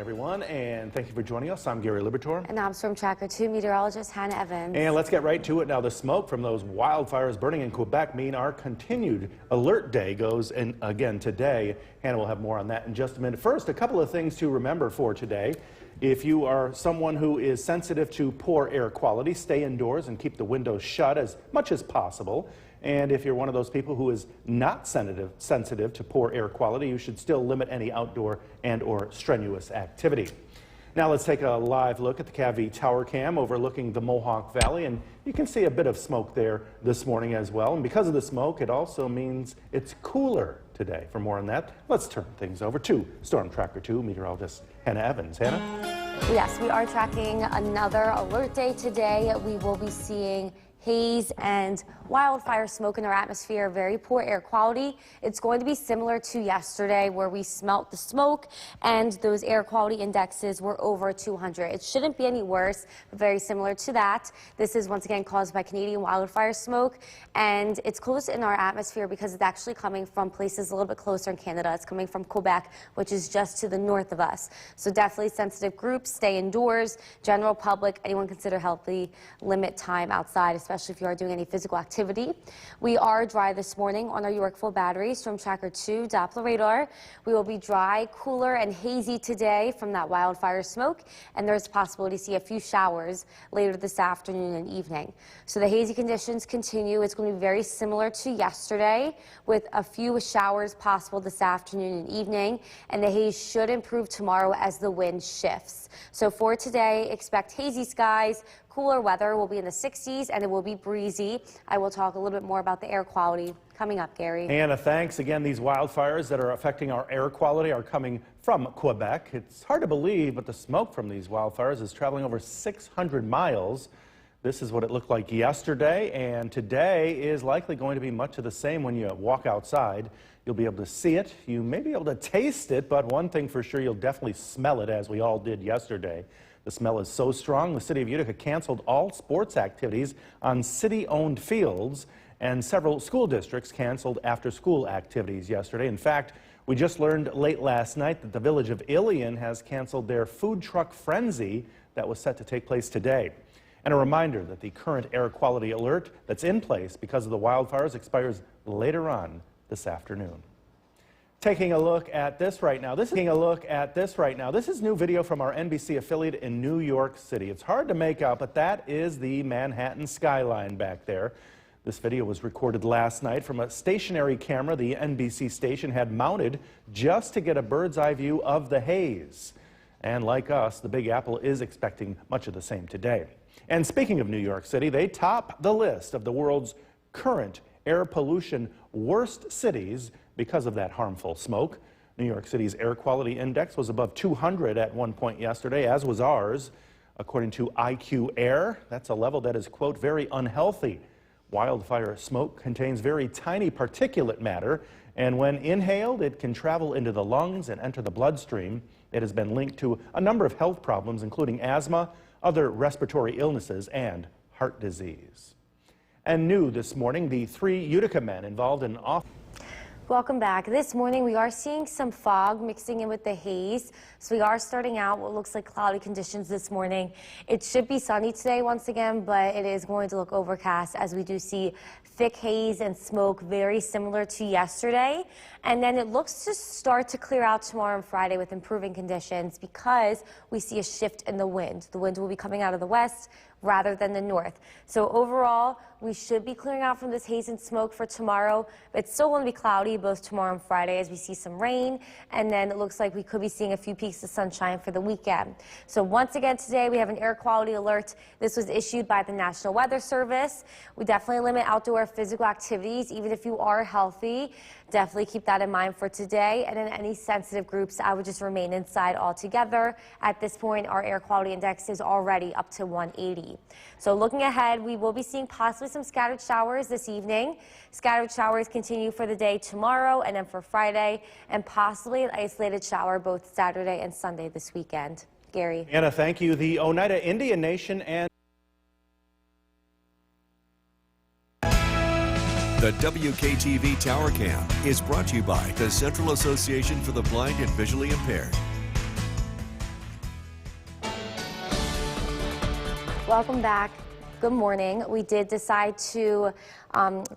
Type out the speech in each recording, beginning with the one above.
Everyone, and thank you for joining us. I'm Gary Libertor. And I'm Storm Tracker 2 meteorologist Hannah Evans. And let's get right to it now. The smoke from those wildfires burning in Quebec mean our continued alert day goes in again today. Hannah will have more on that in just a minute. First, a couple of things to remember for today. If you are someone who is sensitive to poor air quality, stay indoors and keep the windows shut as much as possible. And if you're one of those people who is not sensitive to poor air quality, you should still limit any outdoor and/or strenuous activity. Now let's take a live look at the Cavite Tower Cam overlooking the Mohawk Valley, and you can see a bit of smoke there this morning as well. And because of the smoke, it also means it's cooler today. For more on that, let's turn things over to Storm Tracker 2 meteorologist Hannah Evans. Hannah? Yes, we are tracking another alert day today. We will be seeing haze and wildfire smoke in our atmosphere, very poor air quality. It's going to be similar to yesterday where we smelt the smoke and those air quality indexes were over 200. It shouldn't be any worse, but very similar to that. This is once again caused by Canadian wildfire smoke, and it's close in our atmosphere because it's actually coming from places a little bit closer in Canada. It's coming from Quebec, which is just to the north of us. So definitely sensitive groups, stay indoors. General public, anyone consider healthy, limit time outside, especially if you are doing any physical activity. We are dry this morning on our Yorkville battery, Storm Tracker 2 Doppler radar. We will be dry, cooler, and hazy today from that wildfire smoke, and there's a possibility to see a few showers later this afternoon and evening. So the hazy conditions continue. It's going to be very similar to yesterday with a few showers possible this afternoon and evening, and the haze should improve tomorrow as the wind shifts. So for today, expect hazy skies. Cooler weather will be in the 60s, and it will be breezy. I will talk a little bit more about the air quality coming up, Gary. Hannah, thanks. Again, these wildfires that are affecting our air quality are coming from Quebec. It's hard to believe, but the smoke from these wildfires is traveling over 600 miles. This is what it looked like yesterday, and today is likely going to be much of the same when you walk outside. You'll be able to see it. You may be able to taste it, but one thing for sure, you'll definitely smell it as we all did yesterday. The smell is so strong, the city of Utica canceled all sports activities on city-owned fields, and several school districts canceled after-school activities yesterday. In fact, we just learned late last night that the village of Ilion has canceled their food truck frenzy that was set to take place today. And a reminder that the current air quality alert that's in place because of the wildfires expires later on this afternoon. Taking a look at this right now. This is new video from our NBC affiliate in New York City. It's hard to make out, but that is the Manhattan skyline back there. This video was recorded last night from a stationary camera the NBC station had mounted just to get a bird's eye view of the haze. And like us, the Big Apple is expecting much of the same today. And speaking of New York City, they top the list of the world's current air pollution worst cities because of that harmful smoke. New York City's air quality index was above 200 at one point yesterday, as was ours. According to IQ Air, that's a level that is, quote, very unhealthy. Wildfire smoke contains very tiny particulate matter, and when inhaled, it can travel into the lungs and enter the bloodstream. It has been linked to a number of health problems, including asthma, other respiratory illnesses, and heart disease. And new this morning, the 3 Utica men involved in Welcome back. This morning we are seeing some fog mixing in with the haze. So we are starting out what looks like cloudy conditions this morning. It should be sunny today once again, but it is going to look overcast as we do see thick haze and smoke very similar to yesterday. And then it looks to start to clear out tomorrow and Friday with improving conditions because we see a shift in the wind. The wind will be coming out of the west rather than the north. So overall, we should be clearing out from this haze and smoke for tomorrow, but it's still going to be cloudy both tomorrow and Friday as we see some rain, and then it looks like we could be seeing a few peaks of sunshine for the weekend. So once again today we have an air quality alert. This was issued by the National Weather Service. We definitely limit outdoor physical activities, even if you are healthy. Definitely keep that in mind for today. And in any sensitive groups, I would just remain inside altogether. At this point, our air quality index is already up to 180. So looking ahead, we will be seeing possibly some scattered showers this evening. Scattered showers continue for the day tomorrow and then for Friday, and possibly an isolated shower both Saturday and Sunday this weekend. Gary. Anna, thank you. The Oneida Indian Nation and The WKTV Tower Cam is brought to you by the Central Association for the Blind and Visually Impaired. Welcome back. Good morning. We did decide to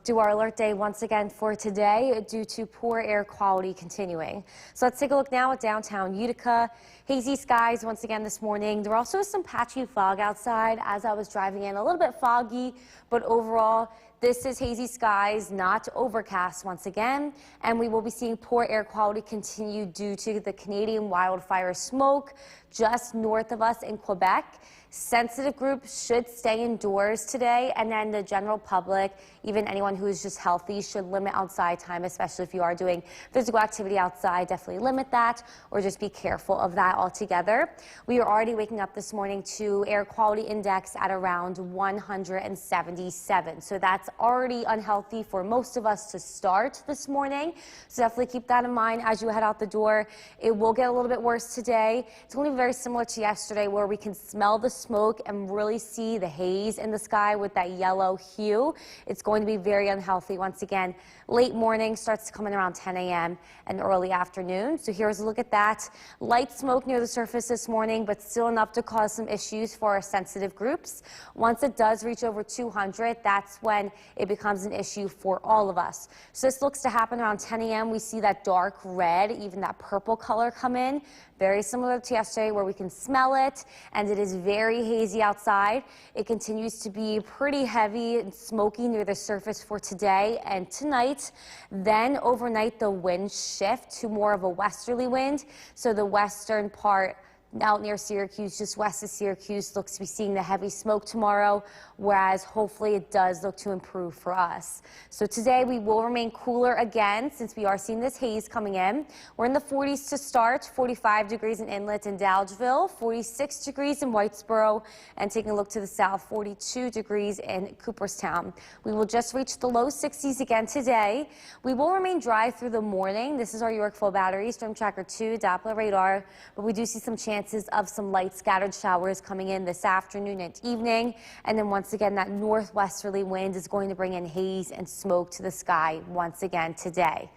do our alert day once again for today due to poor air quality continuing. So let's take a look now at downtown Utica. Hazy skies once again this morning. There also is some patchy fog outside as I was driving in. A little bit foggy, but overall, this is hazy skies, not overcast once again. And we will be seeing poor air quality continue due to the Canadian wildfire smoke just north of us in Quebec. Sensitive groups should stay indoors today, and then the general public, even anyone who is just healthy, should limit outside time, especially if you are doing physical activity outside. Definitely limit that, or just be careful of that altogether. We are already waking up this morning to air quality index at around 177. So that's already unhealthy for most of us to start this morning. So definitely keep that in mind as you head out the door. It will get a little bit worse today. It's going to be very similar to yesterday, where we can smell the smoke and really see the haze in the sky with that yellow hue. It's going to be very unhealthy once again. Late morning starts to come in around 10 a.m. and early afternoon. So here's a look at that. Light smoke near the surface this morning, but still enough to cause some issues for our sensitive groups. Once it does reach over 200, that's when it becomes an issue for all of us. So this looks to happen around 10 a.m. We see that dark red, even that purple color come in. Very similar to yesterday, where we can smell it, and it is very hazy outside. It continues to be pretty heavy and smoky near the surface for today and tonight. Then overnight, the winds shift to more of a westerly wind. So the western part out near Syracuse, just west of Syracuse, looks to be seeing the heavy smoke tomorrow, whereas hopefully it does look to improve for us. So today we will remain cooler again since we are seeing this haze coming in. We're in the 40s to start, 45 degrees in Inlet and Dowdesville, 46 degrees in Whitesboro, and taking a look to the south, 42 degrees in Cooperstown. We will just reach the low 60s again today. We will remain dry through the morning. This is our Yorkville Battery, Storm Tracker 2, Doppler radar, but we do see some chances of some light scattered showers coming in this afternoon and evening. And then once again, that northwesterly wind is going to bring in haze and smoke to the sky once again today.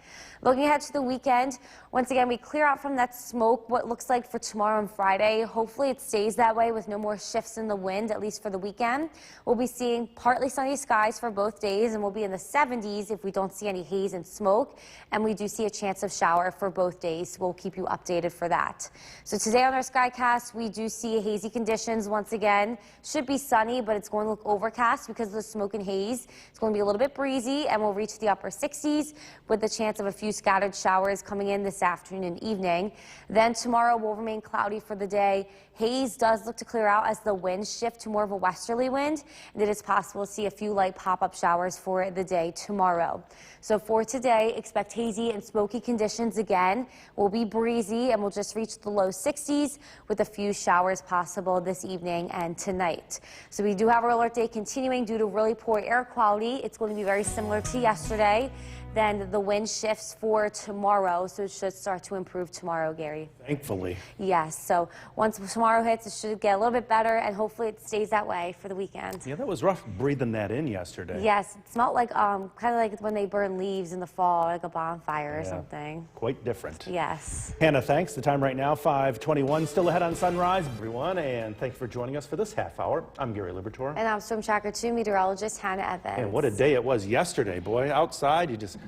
Looking ahead to the weekend, once again, we clear out from that smoke what looks like for tomorrow and Friday. Hopefully it stays that way with no more shifts in the wind, at least for the weekend. We'll be seeing partly sunny skies for both days, and we'll be in the 70s if we don't see any haze and smoke. And we do see a chance of shower for both days. We'll keep you updated for that. So today on our Skycast, we do see hazy conditions once again. Should be sunny, but it's going to look overcast because of the smoke and haze. It's going to be a little bit breezy, and we'll reach the upper 60s with the chance of a few scattered showers coming in this afternoon and evening. Then tomorrow will remain cloudy for the day. Haze does look to clear out as the winds shift to more of a westerly wind, and it is possible to see a few light pop-up showers for the day tomorrow. So for today, expect hazy and smoky conditions again. We'll be breezy, and we'll just reach the low 60s with a few showers possible this evening and tonight. So we do have our alert day continuing due to really poor air quality. It's going to be very similar to yesterday. Then the wind shifts for tomorrow, so it should start to improve tomorrow, Gary. Thankfully. Yes, so once tomorrow hits, it should get a little bit better, and hopefully it stays that way for the weekend. Yeah, that was rough breathing that in yesterday. Yes, it smelled like kind of like when they burn leaves in the fall, like a bonfire or something. Quite different. Yes. Hannah, thanks. The time right now, 5:21. Still ahead on Sunrise, everyone, and thanks for joining us for this half hour. I'm Gary Liberatore. And I'm Storm Tracker 2 meteorologist Hannah Evans. And what a day it was yesterday, boy. Outside, you just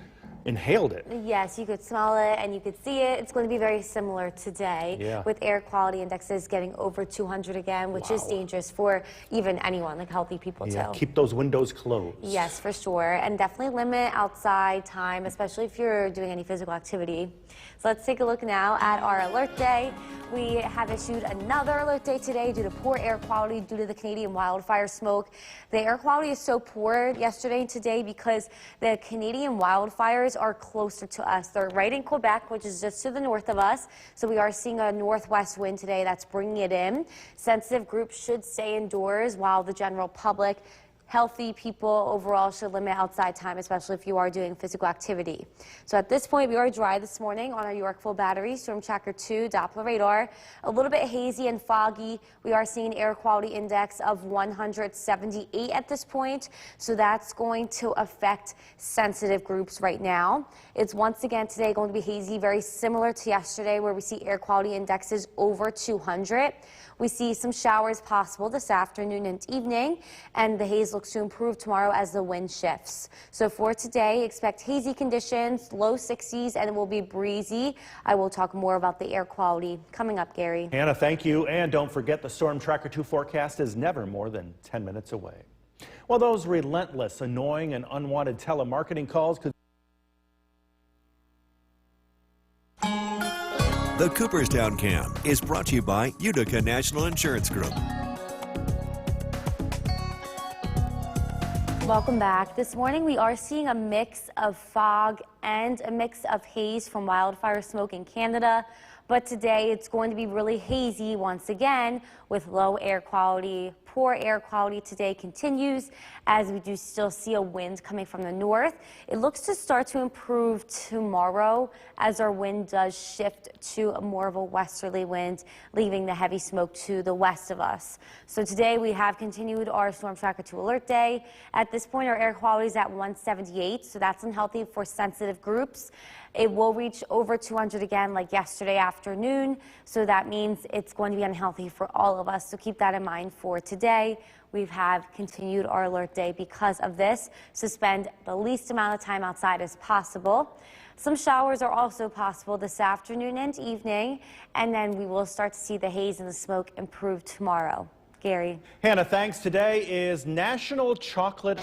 inhaled it. Yes, you could smell it and you could see it. It's going to be very similar today with air quality indexes getting over 200 again, which is dangerous for even anyone, like healthy people too. Keep those windows closed. Yes, for sure. And definitely limit outside time, especially if you're doing any physical activity. So let's take a look now at our alert day. We have issued another alert day today due to poor air quality due to the Canadian wildfire smoke. The air quality is so poor yesterday and today because the Canadian wildfires are closer to us. They're right in Quebec, which is just to the north of us. So we are seeing a northwest wind today that's bringing it in. Sensitive groups should stay indoors while the general public healthy people overall should limit outside time, especially if you are doing physical activity. So at this point, we are dry this morning on our Yorkville Battery, Storm Tracker 2, Doppler radar. A little bit hazy and foggy. We are seeing an air quality index of 178 at this point. So that's going to affect sensitive groups right now. It's once again today going to be hazy, very similar to yesterday where we see air quality indexes over 200. We see some showers possible this afternoon and evening, and the haze looks to improve tomorrow as the wind shifts. So for today, expect hazy conditions, low 60s, and it will be breezy. I will talk more about the air quality coming up, Gary. Hannah, thank you. And don't forget, the Storm Tracker 2 forecast is never more than 10 minutes away. Well, those relentless, annoying, and unwanted telemarketing calls could... The Cooperstown Cam is brought to you by Utica National Insurance Group. Welcome back. This morning we are seeing a mix of fog and a mix of haze from wildfire smoke in Canada. But today it's going to be really hazy once again with low air quality. Poor air quality today continues as we do still see a wind coming from the north. It looks to start to improve tomorrow as our wind does shift to more of a westerly wind, leaving the heavy smoke to the west of us. So today we have continued our Storm Tracker 2 alert day. At this point, our air quality is at 178, so that's unhealthy for sensitive groups. It will reach over 200 again like yesterday afternoon, so that means it's going to be unhealthy for all of us. So keep that in mind for today. We have continued our alert day because of this, so spend the least amount of time outside as possible. Some showers are also possible this afternoon and evening, and then we will start to see the haze and the smoke improve tomorrow. Gary. Hannah, thanks. Today is National Chocolate...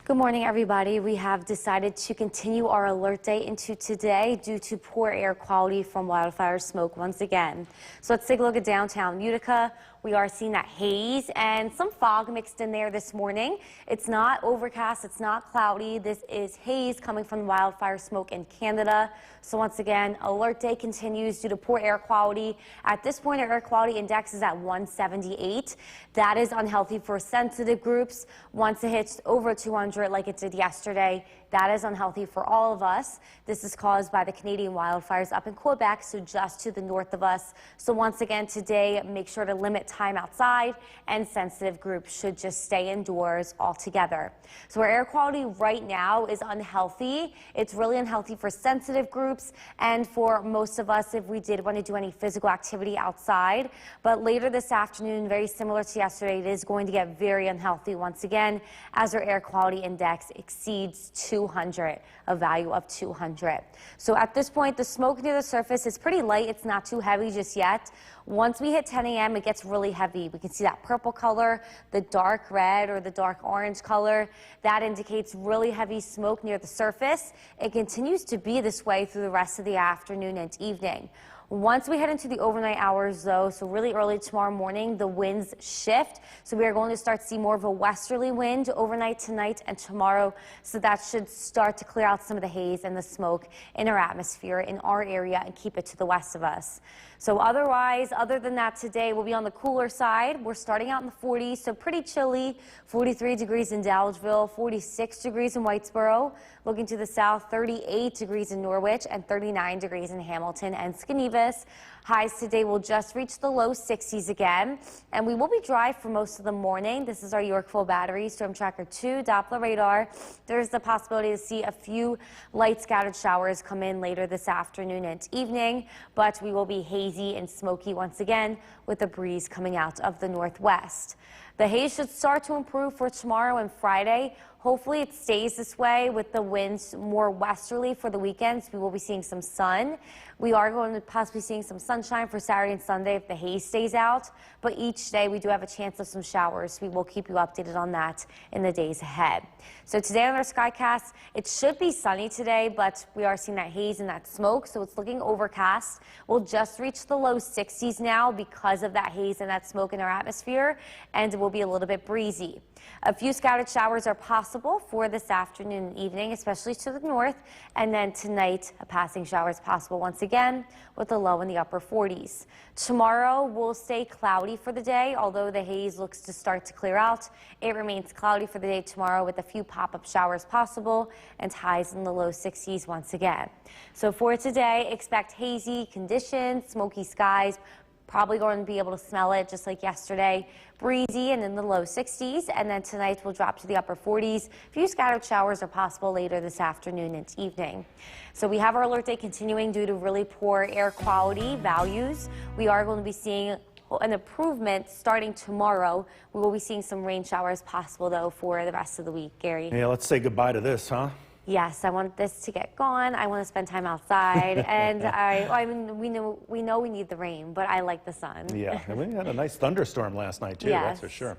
Good morning, everybody. We have decided to continue our alert day into today due to poor air quality from wildfire smoke once again. So let's take a look at downtown Utica. We are seeing that haze and some fog mixed in there this morning. It's not overcast, it's not cloudy. This is haze coming from wildfire smoke in Canada. So once again, alert day continues due to poor air quality. At this point, our air quality index is at 178. That is unhealthy for sensitive groups. Once it hits over 200 like it did yesterday, that is unhealthy for all of us. This is caused by the Canadian wildfires up in Quebec, so just to the north of us. So once again today, make sure to limit time outside, and sensitive groups should just stay indoors altogether. So our air quality right now is unhealthy. It's really unhealthy for sensitive groups and for most of us if we did want to do any physical activity outside. But later this afternoon, very similar to yesterday, it is going to get very unhealthy once again as our air quality index exceeds 200, a value of 200. So at this point, the smoke near the surface is pretty light. It's not too heavy just yet. Once we hit 10 a.m., it gets really heavy. We can see that purple color, the dark red or the dark orange color. That indicates really heavy smoke near the surface. It continues to be this way through the rest of the afternoon and evening. Once we head into the overnight hours, though, so really early tomorrow morning, the winds shift. So we are going to start to see more of a westerly wind overnight tonight and tomorrow. So that should start to clear out some of the haze and the smoke in our atmosphere in our area and keep it to the west of us. So otherwise, other than that, today we'll be on the cooler side. We're starting out in the 40s, so pretty chilly. 43 degrees in Dalgeville, 46 degrees in Whitesboro. Looking to the south, 38 degrees in Norwich and 39 degrees in Hamilton and Skenevis. Highs today will just reach the low 60s again, and we will be dry for most of the morning. This is our Yorkville Battery, Storm Tracker 2, Doppler radar. There's the possibility to see a few light scattered showers come in later this afternoon and evening, but we will be hazy and smoky once again with a breeze coming out of the northwest. The haze should start to improve for tomorrow and Friday. Hopefully it stays this way with the winds more westerly for the weekends. We will be seeing some sun. We are going to possibly seeing some sunshine for Saturday and Sunday if the haze stays out. But each day we do have a chance of some showers. We will keep you updated on that in the days ahead. So today on our Skycast, it should be sunny today, but we are seeing that haze and that smoke, so it's looking overcast. We'll just reach the low 60s now because of that haze and that smoke in our atmosphere, and it will will be a little bit breezy. A few scattered showers are possible for this afternoon and evening, especially to the north. And then tonight, a passing shower is possible once again with a low in the upper 40s. Tomorrow will stay cloudy for the day, although the haze looks to start to clear out. It remains cloudy for the day tomorrow with a few pop-up showers possible and highs in the low 60s once again. So for today, expect hazy conditions, smoky skies. Probably going to be able to smell it just like yesterday. Breezy and in the low 60s, and then tonight will drop to the upper 40s. A few scattered showers are possible later this afternoon and evening. So we have our alert day continuing due to really poor air quality values. We are going to be seeing an improvement starting tomorrow. We will be seeing some rain showers possible though for the rest of the week. Gary. Yeah, let's say goodbye to this, huh? Yes, I want this to get gone. I want to spend time outside, and I mean, we know we need the rain, but I like the sun. Yeah, and we had a nice thunderstorm last night too. Yes. That's for sure.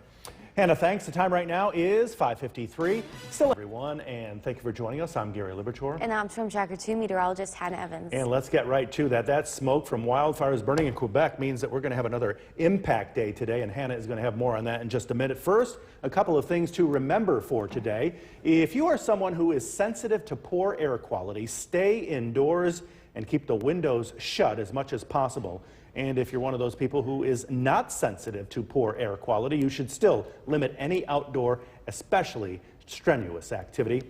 Hannah, thanks. The time right now is 5:53. Still, everyone, and thank you for joining us. I'm Gary Libertor. And I'm Swim Tracker 2 meteorologist Hannah Evans. And let's get right to that. That smoke from wildfires burning in Quebec means that we're going to have another impact day today, and Hannah is going to have more on that in just a minute. First, a couple of things to remember for today. If you are someone who is sensitive to poor air quality, stay indoors and keep the windows shut as much as possible. And if you're one of those people who is not sensitive to poor air quality, you should still limit any outdoor, especially strenuous activity.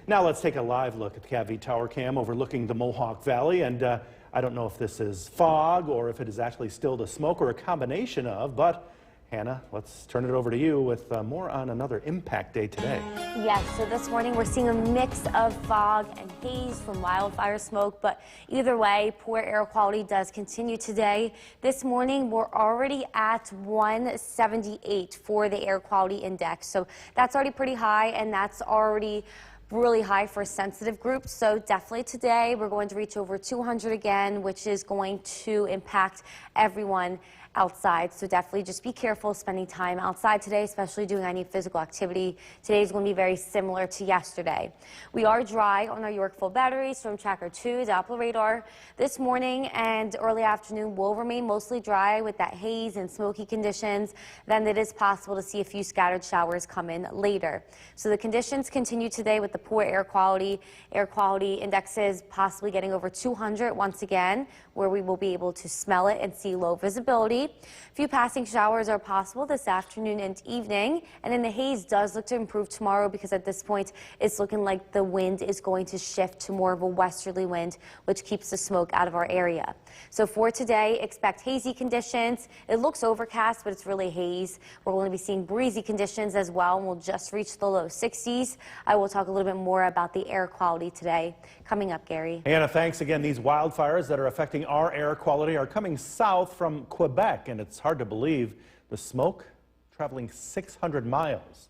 Now let's take a live look at the CAV Tower Cam overlooking the Mohawk Valley. And I don't know if this is fog or if it is actually still the smoke or a combination of, but Hannah, let's turn it over to you with more on another impact day today. Yes, so this morning we're seeing a mix of fog and haze from wildfire smoke, but either way, poor air quality does continue today. This morning we're already at 178 for the air quality index, so that's already pretty high, and that's already really high for sensitive groups. So definitely today we're going to reach over 200 again, which is going to impact everyone outside. So definitely just be careful spending time outside today, especially doing any physical activity. Today is going to be very similar to yesterday. We are dry on our Yorkville battery, Storm Tracker 2, Doppler radar. This morning and early afternoon will remain mostly dry with that haze and smoky conditions. Then it is possible to see a few scattered showers come in later. So the conditions continue today with the poor air quality indexes possibly getting over 200 once again, where we will be able to smell it and see low visibility. A few passing showers are possible this afternoon and evening, and then the haze does look to improve tomorrow because at this point it's looking like the wind is going to shift to more of a westerly wind, which keeps the smoke out of our area. So for today, expect hazy conditions. It looks overcast, but it's really haze. We're going to be seeing breezy conditions as well, and we'll just reach the low 60s. I will talk a little bit more about the air quality today coming up, Gary. Hannah, thanks again. These wildfires that are affecting our air quality are coming south from Quebec, and it's hard to believe the smoke traveling 600 miles.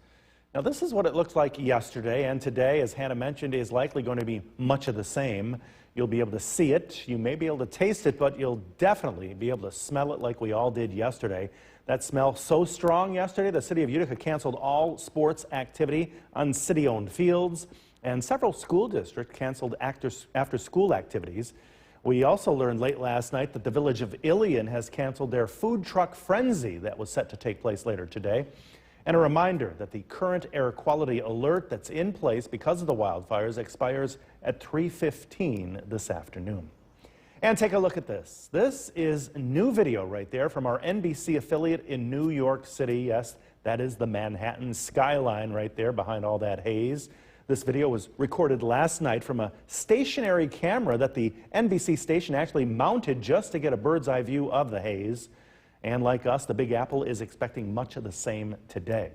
Now, this is what it looked like yesterday, and today, as Hannah mentioned, is likely going to be much of the same. You'll be able to see it, you may be able to taste it, but you'll definitely be able to smell it like we all did yesterday. That smell so strong yesterday, the city of Utica canceled all sports activity on city-owned fields, and several school districts canceled after-school activities. We also learned late last night that the village of Ilion has canceled their food truck frenzy that was set to take place later today. And a reminder that the current air quality alert that's in place because of the wildfires expires at 3:15 this afternoon. And take a look at this. This is new video right there from our NBC affiliate in New York City. Yes, that is the Manhattan skyline right there behind all that haze. This video was recorded last night from a stationary camera that the NBC station actually mounted just to get a bird's eye view of the haze. And like us, the Big Apple is expecting much of the same today.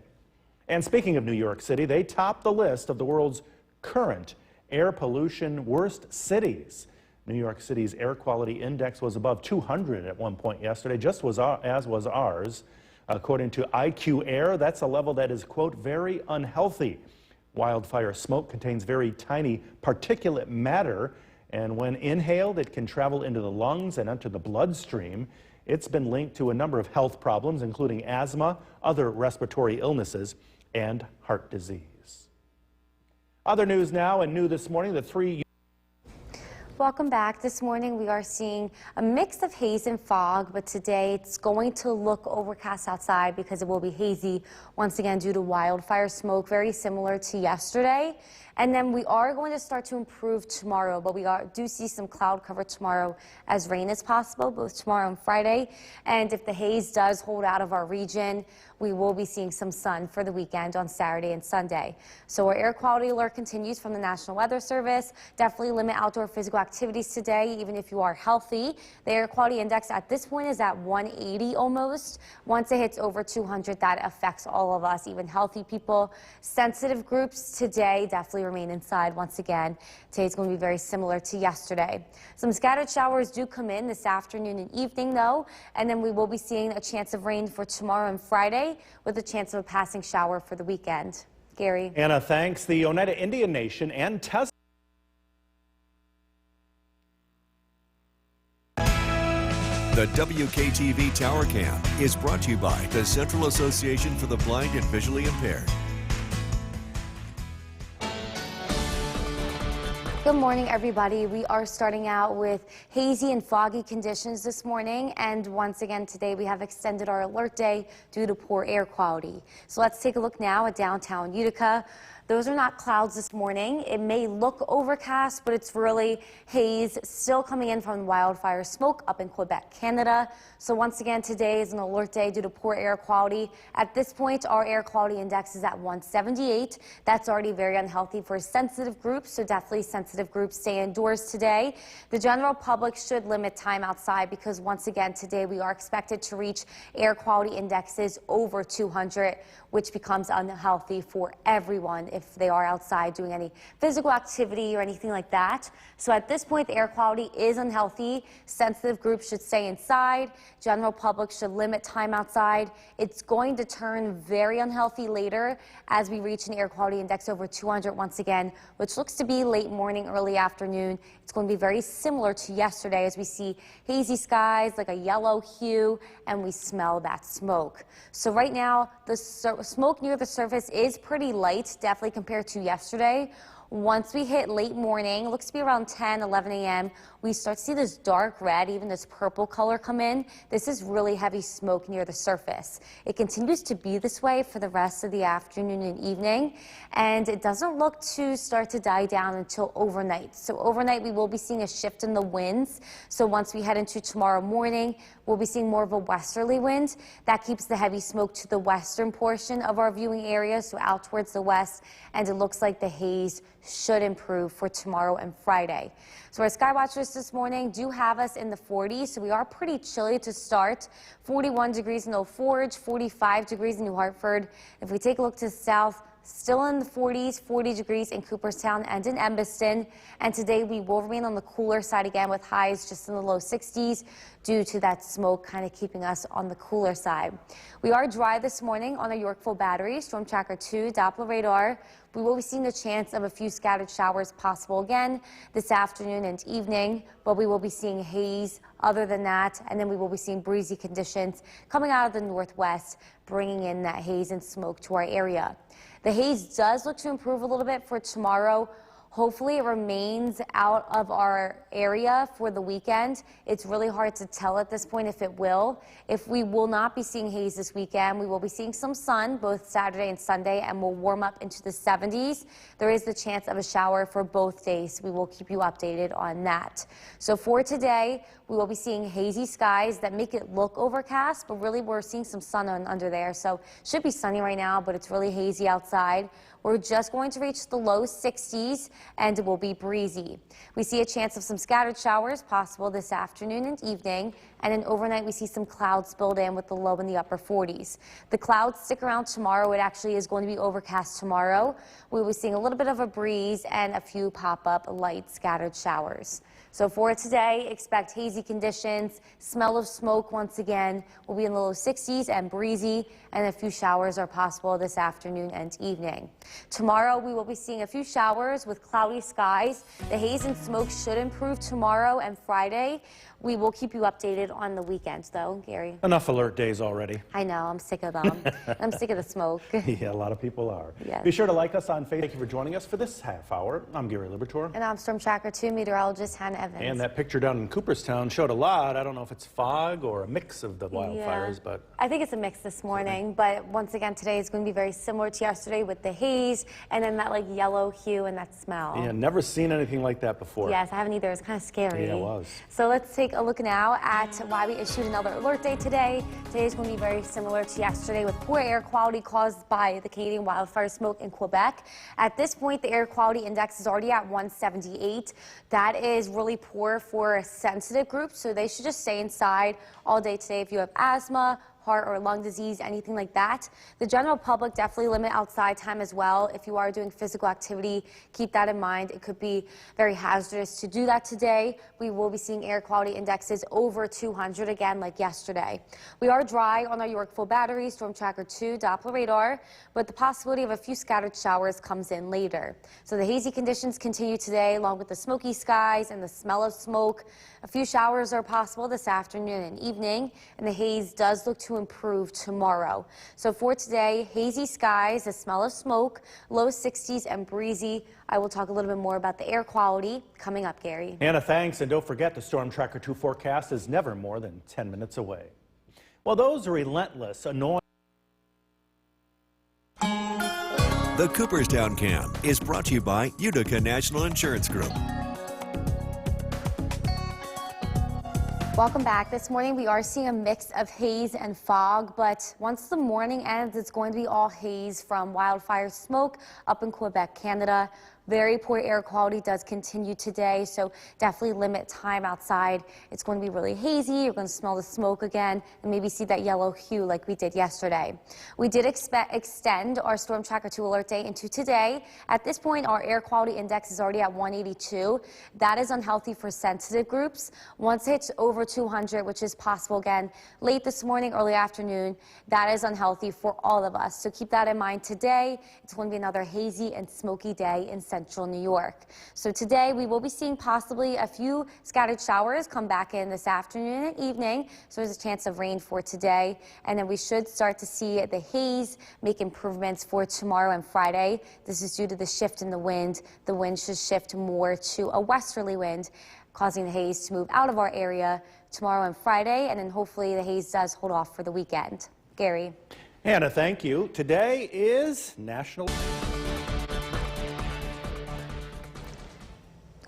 And speaking of New York City, they topped the list of the world's current air pollution worst cities. New York City's air quality index was above 200 at one point yesterday, as was ours. According to IQ Air, that's a level that is, quote, very unhealthy. Wildfire smoke contains very tiny particulate matter, and when inhaled, it can travel into the lungs and enter the bloodstream. It's been linked to a number of health problems, including asthma, other respiratory illnesses, and heart disease. Other news now, and new this morning, the three Welcome back. This morning we are seeing a mix of haze and fog, but today it's going to look overcast outside because it will be hazy once again due to wildfire smoke, very similar to yesterday. And then we are going to start to improve tomorrow, but we do see some cloud cover tomorrow as rain is possible, both tomorrow and Friday. And if the haze does hold out of our region, we will be seeing some sun for the weekend on Saturday and Sunday. So our air quality alert continues from the National Weather Service. Definitely limit outdoor physical activities today, even if you are healthy. The air quality index at this point is at 180 almost. Once it hits over 200, that affects all of us, even healthy people. Sensitive groups today definitely remain inside once again. Today's going to be very similar to yesterday. Some scattered showers do come in this afternoon and evening though, and then we will be seeing a chance of rain for tomorrow and Friday with a chance of a passing shower for the weekend. Gary. Anna, thanks. The Oneida Indian Nation and Tesla. The WKTV Tower Cam is brought to you by the Central Association for the Blind and Visually Impaired. Good morning, everybody. We are starting out with hazy and foggy conditions this morning, and once again today we have extended our alert day due to poor air quality. So let's take a look now at downtown Utica. Those are not clouds this morning. It may look overcast, but it's really haze still coming in from wildfire smoke up in Quebec, Canada. So once again, today is an alert day due to poor air quality. At this point, our air quality index is at 178. That's already very unhealthy for sensitive groups, so definitely sensitive groups stay indoors today. The general public should limit time outside because once again, today we are expected to reach air quality indexes over 200, which becomes unhealthy for everyone if they are outside doing any physical activity or anything like that. So at this point, the air quality is unhealthy. Sensitive groups should stay inside. General public should limit time outside. It's going to turn very unhealthy later as we reach an air quality index over 200 once again, which looks to be late morning, early afternoon. It's going to be very similar to yesterday as we see hazy skies, like a yellow hue, and we smell that smoke. So right now, the smoke near the surface is pretty light, definitely compared to yesterday. Once we hit late morning, looks to be around 10, 11 a.m., we start to see this dark red, even this purple color come in. This is really heavy smoke near the surface. It continues to be this way for the rest of the afternoon and evening, and it doesn't look to start to die down until overnight. So overnight, we will be seeing a shift in the winds. So once we head into tomorrow morning, we'll be seeing more of a westerly wind. That keeps the heavy smoke to the western portion of our viewing area, so out towards the west, and it looks like the haze should improve for tomorrow and Friday. So our sky watchers this morning do have us in the 40s, so we are pretty chilly to start. 41 degrees in Old Forge, 45 degrees in New Hartford. If we take a look to the south, still in the 40s, 40 degrees in Cooperstown and in Embaston. And today we will remain on the cooler side again with highs just in the low 60s due to that smoke kind of keeping us on the cooler side. We are dry this morning on our Yorkville battery, Storm Tracker 2, Doppler radar. We will be seeing a chance of a few scattered showers possible again this afternoon and evening, but we will be seeing haze other than that, and then we will be seeing breezy conditions coming out of the northwest, bringing in that haze and smoke to our area. The haze does look to improve a little bit for tomorrow. Hopefully it remains out of our area for the weekend. It's really hard to tell at this point if it will. If we will not be seeing haze this weekend, we will be seeing some sun both Saturday and Sunday, and we'll warm up into the 70s. There is the chance of a shower for both days. We will keep you updated on that. So for today, we will be seeing hazy skies that make it look overcast, but really we're seeing some sun under there. So it should be sunny right now, but it's really hazy outside. We're just going to reach the low 60s, and it will be breezy. We see a chance of some scattered showers possible this afternoon and evening, and then overnight we see some clouds build in with the low in the upper 40s. The clouds stick around tomorrow. It actually is going to be overcast tomorrow. We'll be seeing a little bit of a breeze and a few pop-up light scattered showers. So for today, expect hazy conditions, smell of smoke once again. We'll be in the low 60s and breezy, and a few showers are possible this afternoon and evening. Tomorrow, we will be seeing a few showers with cloudy skies. The haze and smoke should improve tomorrow and Friday. We will keep you updated on the weekends, though, Gary. Enough alert days already. I know, I'm sick of them. I'm sick of the smoke. Yeah, a lot of people are. Yes. Be sure to like us on Facebook. Thank you for joining us for this half hour. I'm Gary Libertor. And I'm Storm Tracker 2 meteorologist Hannah Evans. And that picture down in Cooperstown showed a lot. I don't know if it's fog or a mix of the wildfires, but I think it's a mix this morning, but once again, today is going to be very similar to yesterday with the haze and then that like yellow hue and that smell. yeah, never seen anything like that before. Yes, I haven't either. It's kind of scary. Yeah, it was. So let's take a look now at why we issued another alert day today. Today is going to be very similar to yesterday with poor air quality caused by the Canadian wildfire smoke in Quebec. At this point, the air quality index is already at 178. That is really poor for sensitive groups, so they should just stay inside all day today if you have asthma, heart or lung disease, anything like that. The general public definitely limit outside time as well. If you are doing physical activity, keep that in mind. It could be very hazardous to do that today. We will be seeing air quality indexes over 200 again like yesterday. We are dry on our Yorkville battery, Storm Tracker 2, Doppler radar, but the possibility of a few scattered showers comes in later. So the hazy conditions continue today along with the smoky skies and the smell of smoke. A few showers are possible this afternoon and evening, and the haze does look to improve tomorrow. So for today, hazy skies, the smell of smoke, low 60s and breezy. I will talk a little bit more about the air quality coming up, Gary. Anna, thanks. And don't forget the Storm Tracker 2 forecast is never more than 10 minutes away. Well, those relentless, annoying. The Cooperstown Cam is brought to you by Utica National Insurance Group. Welcome back. This morning we are seeing a mix of haze and fog, but once the morning ends, it's going to be all haze from wildfire smoke up in Quebec, Canada. Very poor air quality does continue today, so definitely limit time outside. It's going to be really hazy. You're going to smell the smoke again and maybe see that yellow hue like we did yesterday. We did extend our Storm Tracker 2 alert day into today. At this point, our air quality index is already at 182. That is unhealthy for sensitive groups. Once it's over 200, which is possible again late this morning, early afternoon, that is unhealthy for all of us. So keep that in mind today. It's going to be another hazy and smoky day in central New York. So today we will be seeing possibly a few scattered showers come back in this afternoon and evening. So there's a chance of rain for today. And then we should start to see the haze make improvements for tomorrow and Friday. This is due to the shift in the wind. The wind should shift more to a westerly wind, causing the haze to move out of our area tomorrow and Friday. And then hopefully the haze does hold off for the weekend. Gary. Anna, thank you. Today is National.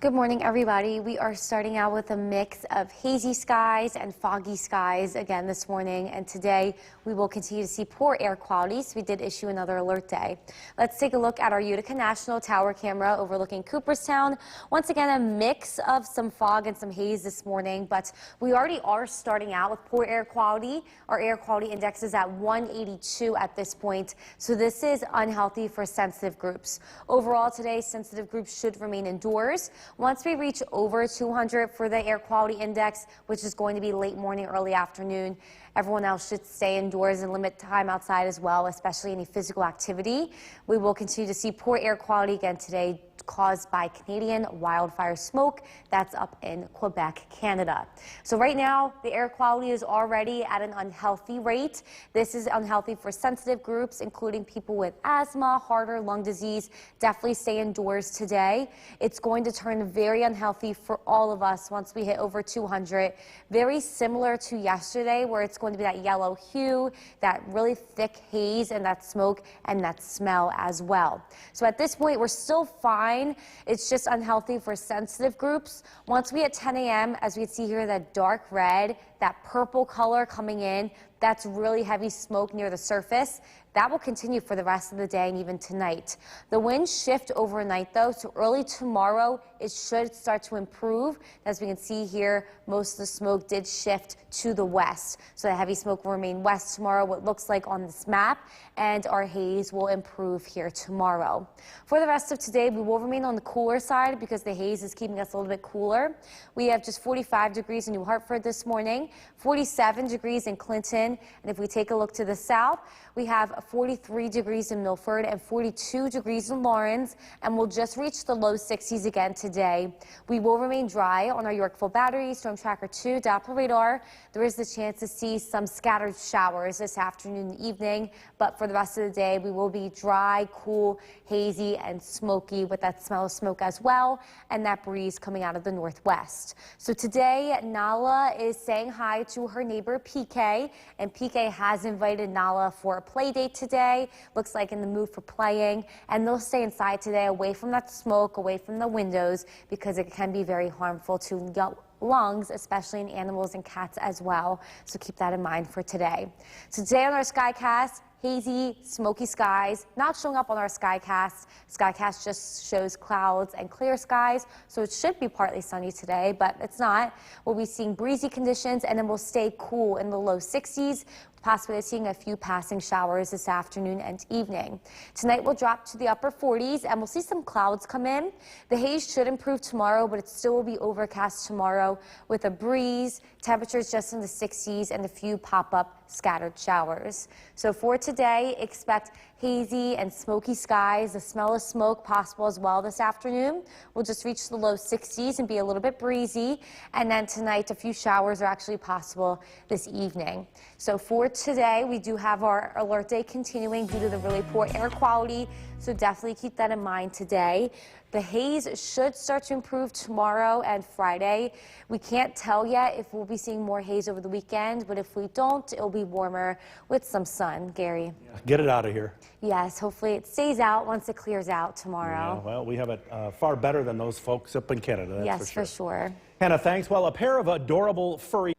Good morning, everybody. We are starting out with a mix of hazy skies and foggy skies again this morning, and today we will continue to see poor air quality, so we did issue another alert day. Let's take a look at our Utica National Tower camera overlooking Cooperstown. Once again, a mix of some fog and some haze this morning, but we already are starting out with poor air quality. Our air quality index is at 182 at this point, so this is unhealthy for sensitive groups. Overall today, sensitive groups should remain indoors. Once we reach over 200 for the air quality index, which is going to be late morning, early afternoon, everyone else should stay indoors and limit time outside as well, especially any physical activity. We will continue to see poor air quality again today, caused by Canadian wildfire smoke that's up in Quebec, Canada. So right now, the air quality is already at an unhealthy rate. This is unhealthy for sensitive groups, including people with asthma, heart or lung disease. Definitely stay indoors today. It's going to turn very unhealthy for all of us once we hit over 200. Very similar to yesterday, where it's going to be that yellow hue, that really thick haze and that smoke and that smell as well. So at this point, we're still fine. It's just unhealthy for sensitive groups. Once we hit 10 a.m., as we can see here, that dark red, that purple color coming in, that's really heavy smoke near the surface. That will continue for the rest of the day and even tonight. The winds shift overnight, though, so early tomorrow it should start to improve. As we can see here, most of the smoke did shift to the west. So the heavy smoke will remain west tomorrow, what looks like on this map, and our haze will improve here tomorrow. For the rest of today, we will remain on the cooler side because the haze is keeping us a little bit cooler. We have just 45 degrees in New Hartford this morning. 47 degrees in Clinton. And if we take a look to the south, we have 43 degrees in Milford and 42 degrees in Lawrence, and we'll just reach the low 60s again today. We will remain dry on our Yorkville Battery, Storm Tracker 2, Doppler radar. There is the chance to see some scattered showers this afternoon and evening, but for the rest of the day, we will be dry, cool, hazy, and smoky with that smell of smoke as well, and that breeze coming out of the northwest. So today, Nala is saying hi to her neighbor PK, and PK has invited Nala for a play date today. Looks like in the mood for playing, and they'll stay inside today, away from that smoke, away from the windows, because it can be very harmful to lungs, especially in animals and cats as well. So keep that in mind for today. So today on our Skycast, hazy, smoky skies, not showing up on our Skycast. Skycast just shows clouds and clear skies, so it should be partly sunny today, but it's not. We'll be seeing breezy conditions, and then we'll stay cool in the low 60s. Possibly seeing a few passing showers this afternoon and evening. Tonight we'll drop to the upper 40s, and we'll see some clouds come in. The haze should improve tomorrow, but it still will be overcast tomorrow with a breeze. Temperatures just in the 60s and a few pop-up scattered showers. So for today, expect hazy and smoky skies. The smell of smoke possible as well this afternoon. We'll just reach the low 60s and be a little bit breezy. And then tonight, a few showers are actually possible this evening. So for today, we do have our alert day continuing due to the really poor air quality. So definitely keep that in mind today. The haze should start to improve tomorrow and Friday. We can't tell yet if we'll be seeing more haze over the weekend, but if we don't, it'll be warmer with some sun. Gary. Get it out of here. Yes, hopefully it stays out once it clears out tomorrow. Yeah, well, we have it far better than those folks up in Canada, that's Yes, for sure. Hannah, thanks. Well, a pair of adorable furry...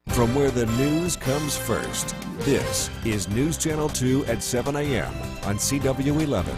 From where the news comes first, this is News Channel 2 at 7 a.m. on CW11.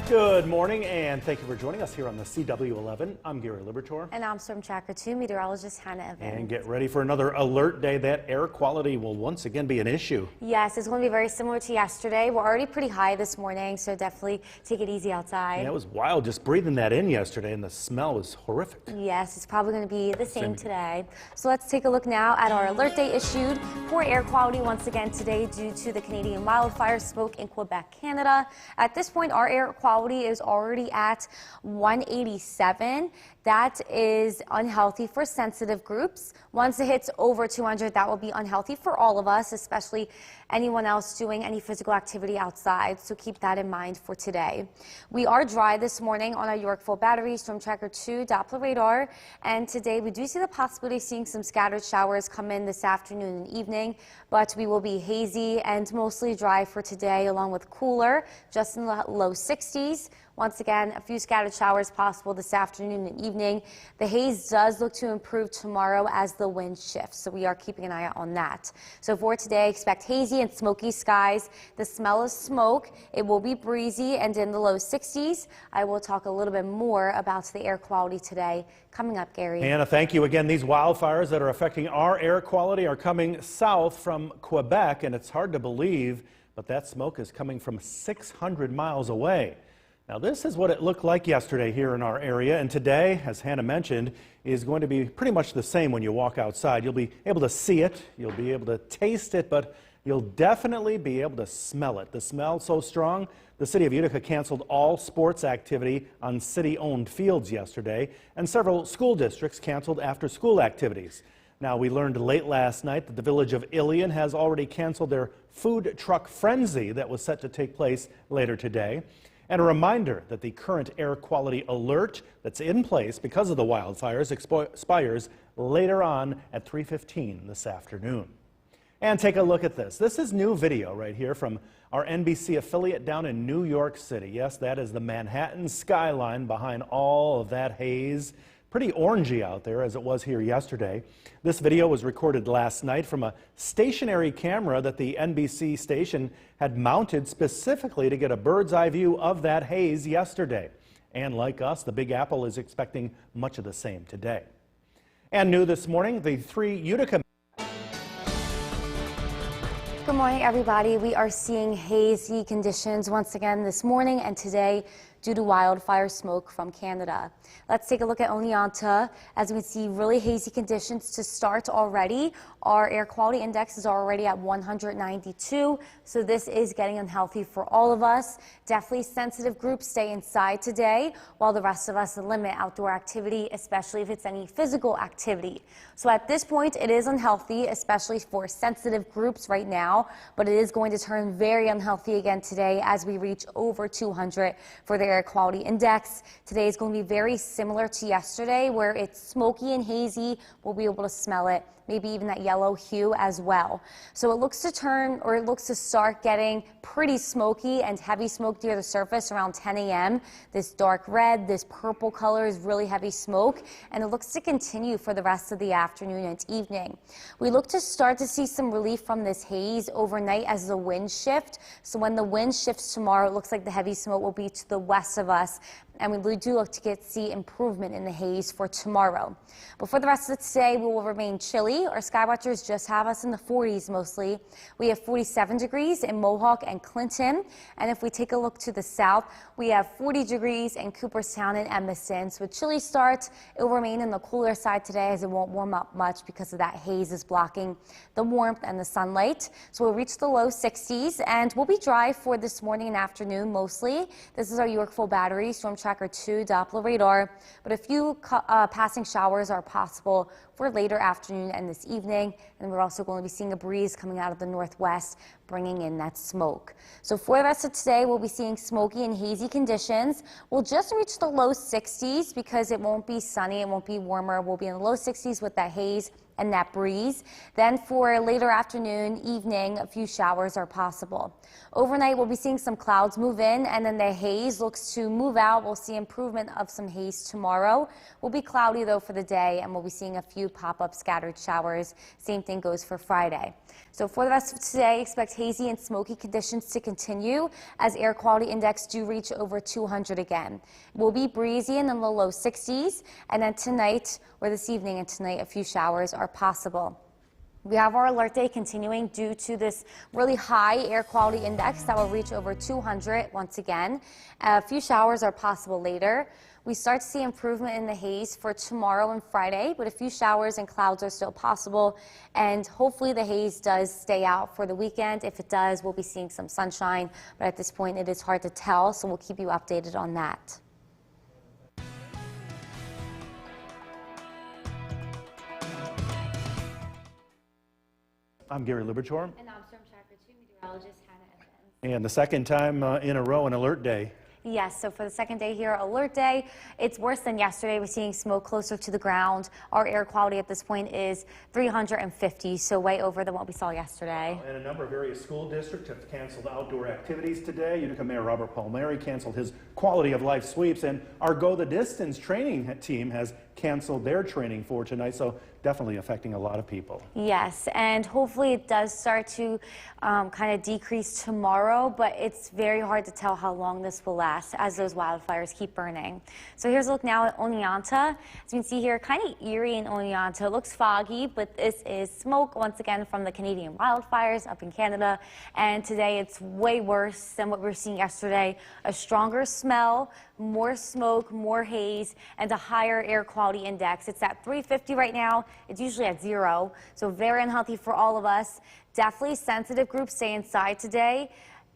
Good morning, and thank you for joining us here on the CW11. I'm Gary Libertor. And I'm Storm Tracker 2 meteorologist Hannah Evans. And get ready for another alert day. That air quality will once again be an issue. Yes, it's going to be very similar to yesterday. We're already pretty high this morning, so definitely take it easy outside. Yeah, it was wild just breathing that in yesterday, and the smell was horrific. Yes, it's probably going to be the same today. So let's take a look now at our alert day issued. Poor air quality once again today due to the Canadian wildfire smoke in Quebec, Canada. At this point, our air quality is already at 187. That is unhealthy for sensitive groups. Once it hits over 200, that will be unhealthy for all of us, especially anyone else doing any physical activity outside. So keep that in mind for today. We are dry this morning on our Yorkville Battery, Storm Tracker 2, Doppler radar. And today we do see the possibility of seeing some scattered showers come in this afternoon and evening, but we will be hazy and mostly dry for today, along with cooler, just in the low 60s. Once again, a few scattered showers possible this afternoon and evening. The haze does look to improve tomorrow as the wind shifts, so we are keeping an eye out on that. So for today, expect hazy and smoky skies. The smell of smoke, it will be breezy and in the low 60s. I will talk a little bit more about the air quality today coming up, Gary. Hannah, thank you again. These wildfires that are affecting our air quality are coming south from Quebec, and it's hard to believe, but that smoke is coming from 600 miles away. Now, this is what it looked like yesterday here in our area, and today, as Hannah mentioned, is going to be pretty much the same when you walk outside. You'll be able to see it, you'll be able to taste it, but you'll definitely be able to smell it. The smell so strong, the city of Utica canceled all sports activity on city-owned fields yesterday, and several school districts canceled after-school activities. Now, we learned late last night that the village of Ilion has already canceled their food truck frenzy that was set to take place later today. And a reminder that the current air quality alert that's in place because of the wildfires expires later on at 3:15 this afternoon. And take a look at this. This is new video right here from our NBC affiliate down in New York City. Yes, that is the Manhattan skyline behind all of that haze. Pretty orangey out there as it was here yesterday. This video was recorded last night from a stationary camera that the NBC station had mounted specifically to get a bird's eye view of that haze yesterday. And like us, the Big Apple is expecting much of the same today. And new this morning, the 3 Utica... Good morning, everybody. We are seeing hazy conditions once again this morning and today due to wildfire smoke from Canada. Let's take a look at Oneonta. As we can see, really hazy conditions to start already. Our air quality index is already at 192, so this is getting unhealthy for all of us. Definitely sensitive groups stay inside today, while the rest of us limit outdoor activity, especially if it's any physical activity. So at this point, it is unhealthy, especially for sensitive groups right now, but it is going to turn very unhealthy again today as we reach over 200 for the air quality index. Today is going to be very similar to yesterday, where it's smoky and hazy. We'll be able to smell it, maybe even that yellow hue as well. So it looks to start getting pretty smoky and heavy smoke near the surface around 10 a.m. This dark red, this purple color is really heavy smoke, and it looks to continue for the rest of the afternoon and evening. We look to start to see some relief from this haze overnight as the winds shift. So when the wind shifts tomorrow, it looks like the heavy smoke will be to the west of us, and we really do look to see improvement in the haze for tomorrow. But for the rest of today, we will remain chilly. Our skywatchers just have us in the 40s mostly. We have 47 degrees in Mohawk and Clinton. And if we take a look to the south, we have 40 degrees in Cooperstown and Evanston. So a chilly start. It will remain in the cooler side today as it won't warm up much because of that haze is blocking the warmth and the sunlight. So we'll reach the low 60s and we'll be dry for this morning and afternoon mostly. This is our Yorkville Battery Storm Tracker 2 Doppler radar, but a few passing showers are possible for later afternoon and this evening, and we're also going to be seeing a breeze coming out of the northwest, bringing in that smoke. So for the rest of today, we'll be seeing smoky and hazy conditions. We'll just reach the low 60s because it won't be sunny, it won't be warmer. We'll be in the low 60s with that haze and that breeze. Then for later afternoon, evening, a few showers are possible. Overnight, we'll be seeing some clouds move in, and then the haze looks to move out. We'll see improvement of some haze tomorrow. We'll be cloudy, though, for the day, and we'll be seeing a few pop-up scattered showers. Same thing goes for Friday. So for the rest of today, expect hazy and smoky conditions to continue as air quality index do reach over 200 again. It will be breezy and in the low 60s, and then tonight, or this evening and tonight, a few showers are possible. We have our alert day continuing due to this really high air quality index that will reach over 200 once again. A few showers are possible later. We start to see improvement in the haze for tomorrow and Friday, but a few showers and clouds are still possible, and hopefully the haze does stay out for the weekend. If it does, we'll be seeing some sunshine, but at this point it is hard to tell, so we'll keep you updated on that. I'm Gary Liberchor. And I'm Storm Tracker 2 meteorologist Hannah Evans. And the second time in a row, an alert day. Yes, so for the second day here, alert day. It's worse than yesterday. We're seeing smoke closer to the ground. Our air quality at this point is 350, so way over than what we saw yesterday. And a number of various school districts have canceled outdoor activities today. Utica Mayor Robert Palmieri canceled his quality of life sweeps, and our Go the Distance training team has canceled their training for tonight, so definitely affecting a lot of people. Yes, and hopefully it does start to kind of decrease tomorrow, but it's very hard to tell how long this will last as those wildfires keep burning. So here's a look now at Oneonta. As you can see here, kind of eerie in Oneonta. It looks foggy, but this is smoke once again from the Canadian wildfires up in Canada. And today it's way worse than what we were seeing yesterday. A stronger smell, more smoke, more haze, and a higher air quality index. It's at 350 right now. It's usually at 0, so very unhealthy for all of us. Definitely sensitive groups stay inside today.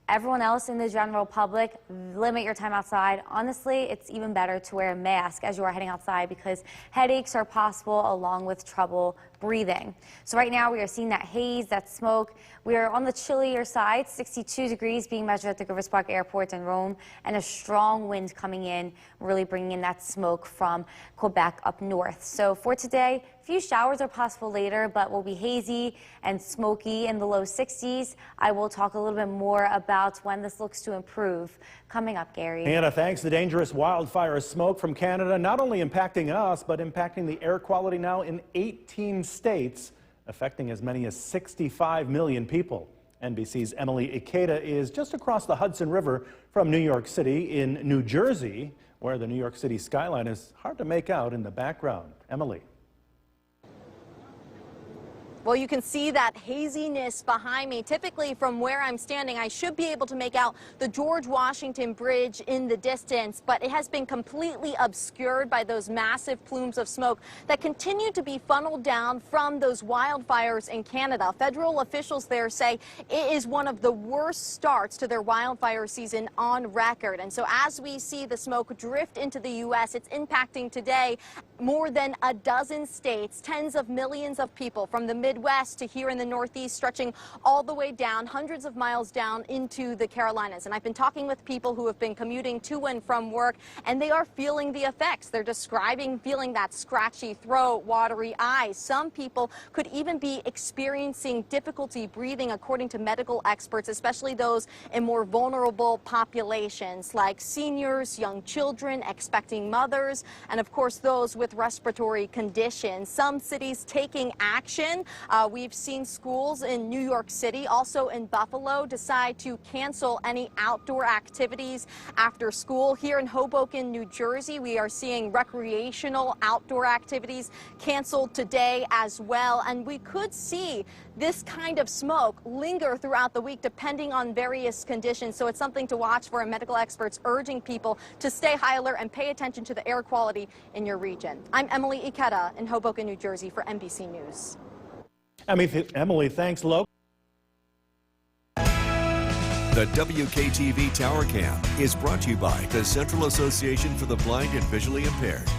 Everyone else in the general public, limit your time outside. Honestly, it's even better to wear a mask as you are heading outside because headaches are possible along with trouble breathing. So right now we are seeing that haze, that smoke. We are on the chillier side, 62 degrees being measured at the Griffith Park Airport in Rome, and a strong wind coming in, really bringing in that smoke from Quebec up north. So for today, a few showers are possible later, but will be hazy and smoky in the low 60s. I will talk a little bit more about when this looks to improve coming up, Gary. Anna, thanks. The dangerous wildfire smoke from Canada not only impacting us, but impacting the air quality now in 18 states, affecting as many as 65 million people. NBC's Emily Ikeda is just across the Hudson River from New York City in New Jersey, where the New York City skyline is hard to make out in the background. Emily. Well, you can see that haziness behind me. Typically, from where I'm standing, I should be able to make out the George Washington Bridge in the distance, but it has been completely obscured by those massive plumes of smoke that continue to be funneled down from those wildfires in Canada. Federal officials there say it is one of the worst starts to their wildfire season on record. And so as we see the smoke drift into the U.S., it's impacting today more than a dozen states, tens of millions of people from the Midwest to here in the Northeast, stretching all the way down, hundreds of miles down into the Carolinas. And I've been talking with people who have been commuting to and from work, and they are feeling the effects. They're describing feeling that scratchy throat, watery eyes. Some people could even be experiencing difficulty breathing, according to medical experts, especially those in more vulnerable populations like seniors, young children, expecting mothers, and of course those with respiratory conditions. Some cities taking action. We've seen schools in New York City, also in Buffalo, decide to cancel any outdoor activities after school. Here in Hoboken, New Jersey, we are seeing recreational outdoor activities canceled today as well. And we could see this kind of smoke linger throughout the week depending on various conditions. So it's something to watch for, and medical experts urging people to stay high alert and pay attention to the air quality in your region. I'm Emily Ikeda in Hoboken, New Jersey for NBC News. Emily, thanks. The WKTV Tower Cam is brought to you by the Central Association for the Blind and Visually Impaired.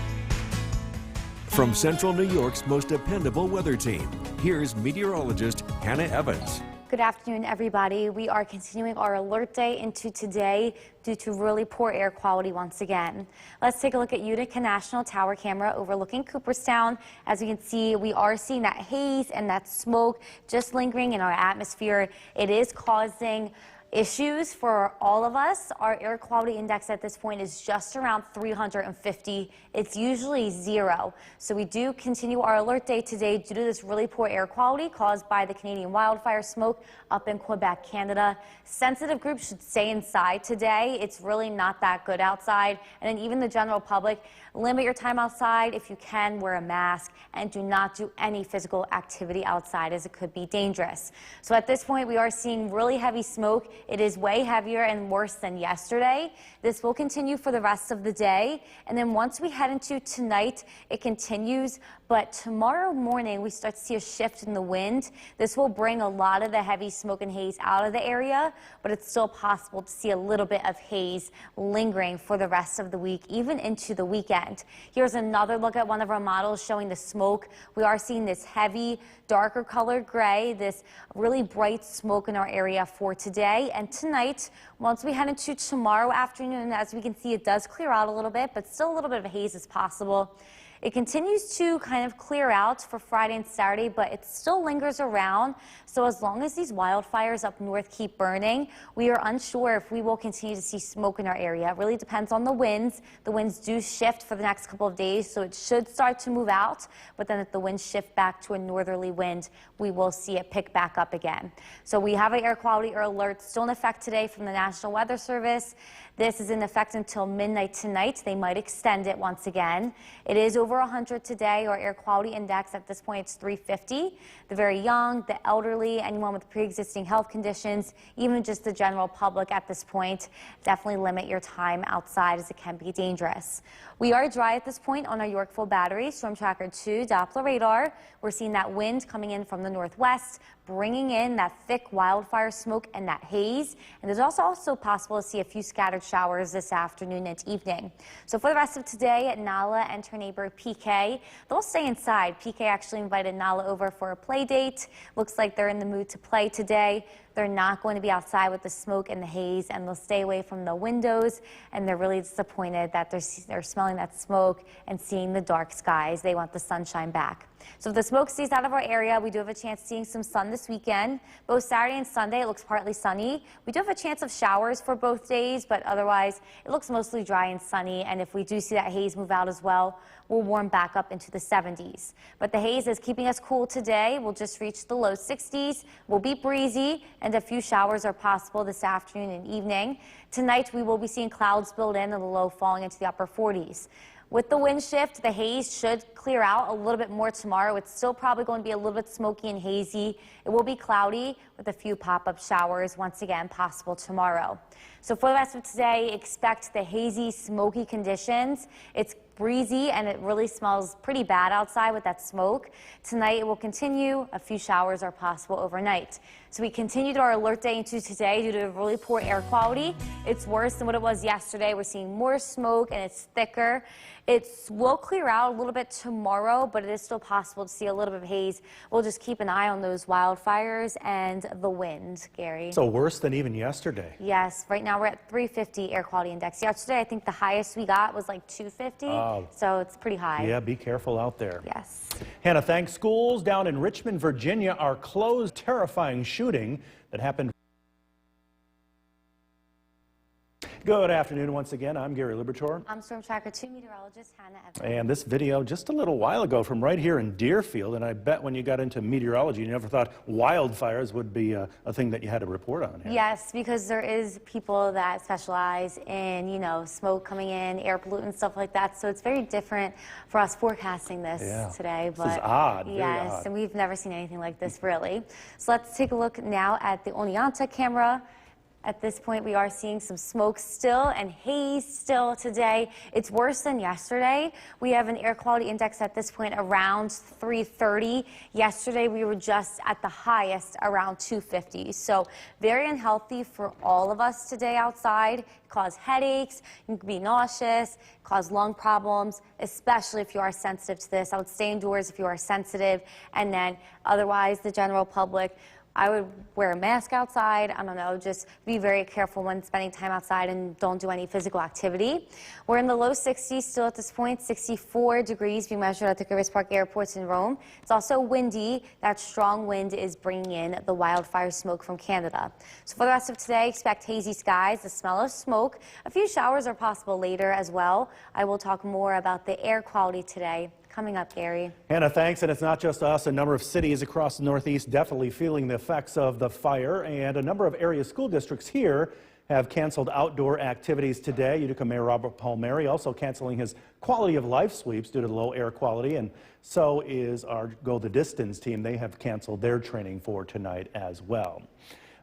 From Central New York's most dependable weather team, here's meteorologist Hannah Evans. Good afternoon, everybody. We are continuing our alert day into today due to really poor air quality once again. Let's take a look at Utica National Tower camera overlooking Cooperstown. As you can see, we are seeing that haze and that smoke just lingering in our atmosphere. It is causing issues for all of us. Our air quality index at this point is just around 350. It's usually 0. So we do continue our alert day today due to this really poor air quality caused by the Canadian wildfire smoke up in Quebec, Canada. Sensitive groups should stay inside today. It's really not that good outside. And then even the general public, limit your time outside. If you can, wear a mask and do not do any physical activity outside, as it could be dangerous. So at this point, we are seeing really heavy smoke. It is way heavier and worse than yesterday. This will continue for the rest of the day. And then once we head into tonight, it continues. But tomorrow morning, we start to see a shift in the wind. This will bring a lot of the heavy smoke and haze out of the area, but it's still possible to see a little bit of haze lingering for the rest of the week, even into the weekend. Here's another look at one of our models showing the smoke. We are seeing this heavy, darker colored gray, this really bright smoke in our area for today and tonight. Once we head into tomorrow afternoon, as we can see, it does clear out a little bit, but still a little bit of haze is possible. It continues to kind of clear out for Friday and Saturday, but it still lingers around. So as long as these wildfires up north keep burning, we are unsure if we will continue to see smoke in our area. It really depends on the winds. The winds do shift for the next couple of days, so it should start to move out. But then if the winds shift back to a northerly wind, we will see it pick back up again. So we have an air quality alert still in effect today from the National Weather Service. This is in effect until midnight tonight. They might extend it once again. It is over 100 today. Our air quality index at this point is 350. The very young, the elderly, anyone with pre-existing health conditions, even just the general public at this point, definitely limit your time outside as it can be dangerous. We are dry at this point on our Yorkville Battery Storm Tracker 2 Doppler radar. We're seeing that wind coming in from the northwest, bringing in that thick wildfire smoke and that haze. And there's also possible to see a few scattered showers this afternoon and evening. So for the rest of today, at Nala and her neighbor PK, they'll stay inside. PK actually invited Nala over for a play date. Looks like they're in the mood to play today. They're not going to be outside with the smoke and the haze, and they'll stay away from the windows, and they're really disappointed that they're smelling that smoke and seeing the dark skies. They want the sunshine back. So if the smoke stays out of our area, we do have a chance of seeing some sun this weekend. Both Saturday and Sunday, it looks partly sunny. We do have a chance of showers for both days, but otherwise, it looks mostly dry and sunny. And if we do see that haze move out as well, we'll warm back up into the 70s. But the haze is keeping us cool today. We'll just reach the low 60s. We'll be breezy, and a few showers are possible this afternoon and evening. Tonight, we will be seeing clouds build in and the low falling into the upper 40s. With the wind shift, the haze should clear out a little bit more tomorrow. It's still probably going to be a little bit smoky and hazy. It will be cloudy with a few pop-up showers once again possible tomorrow. So for the rest of today, expect the hazy, smoky conditions. It's breezy and it really smells pretty bad outside with that smoke. Tonight it will continue. A few showers are possible overnight. So we continued our alert day into today due to really poor air quality. It's worse than what it was yesterday. We're seeing more smoke and it's thicker. It will clear out a little bit tomorrow, but it is still possible to see a little bit of haze. We'll just keep an eye on those wildfires and the wind, Gary. So worse than even yesterday. Yes, right now we're at 350 air quality index. Yesterday, I think the highest we got was like 250, so it's pretty high. Yeah, be careful out there. Yes. Hannah, thanks. Schools down in Richmond, Virginia are closed. Terrifying shooting that happened. Good afternoon once again. I'm Gary Libertor. I'm Storm Tracker 2 meteorologist Hannah Evans. And this video just a little while ago from right here in Deerfield, and I bet when you got into meteorology, you never thought wildfires would be a thing that you had to report on. Here. Yes, because there is people that specialize in, you know, smoke coming in, air pollutant, stuff like that. So it's very different for us forecasting this today. But this is odd. Yes, odd. And we've never seen anything like this, really. So let's take a look now at the Oneonta camera. At this point, we are seeing some smoke still and haze still today. It's worse than yesterday. We have an air quality index at this point around 330. Yesterday, we were just at the highest around 250. So very unhealthy for all of us today outside. It causes headaches, you can be nauseous, cause lung problems, especially if you are sensitive to this. I would stay indoors if you are sensitive, and then otherwise, the general public, I would wear a mask outside. I don't know, just be very careful when spending time outside and don't do any physical activity. We're in the low 60s still at this point, 64 degrees being measured at the Griffith Park Airport in Rome. It's also windy. That strong wind is bringing in the wildfire smoke from Canada. So for the rest of today, expect hazy skies, the smell of smoke. A few showers are possible later as well. I will talk more about the air quality today. Coming up, Gary. Hannah, thanks. And it's not just us. A number of cities across the Northeast definitely feeling the effects of the fire. And a number of area school districts here have canceled outdoor activities today. Utica Mayor Robert Palmieri also canceling his quality of life sweeps due to low air quality. And so is our Go the Distance team. They have canceled their training for tonight as well.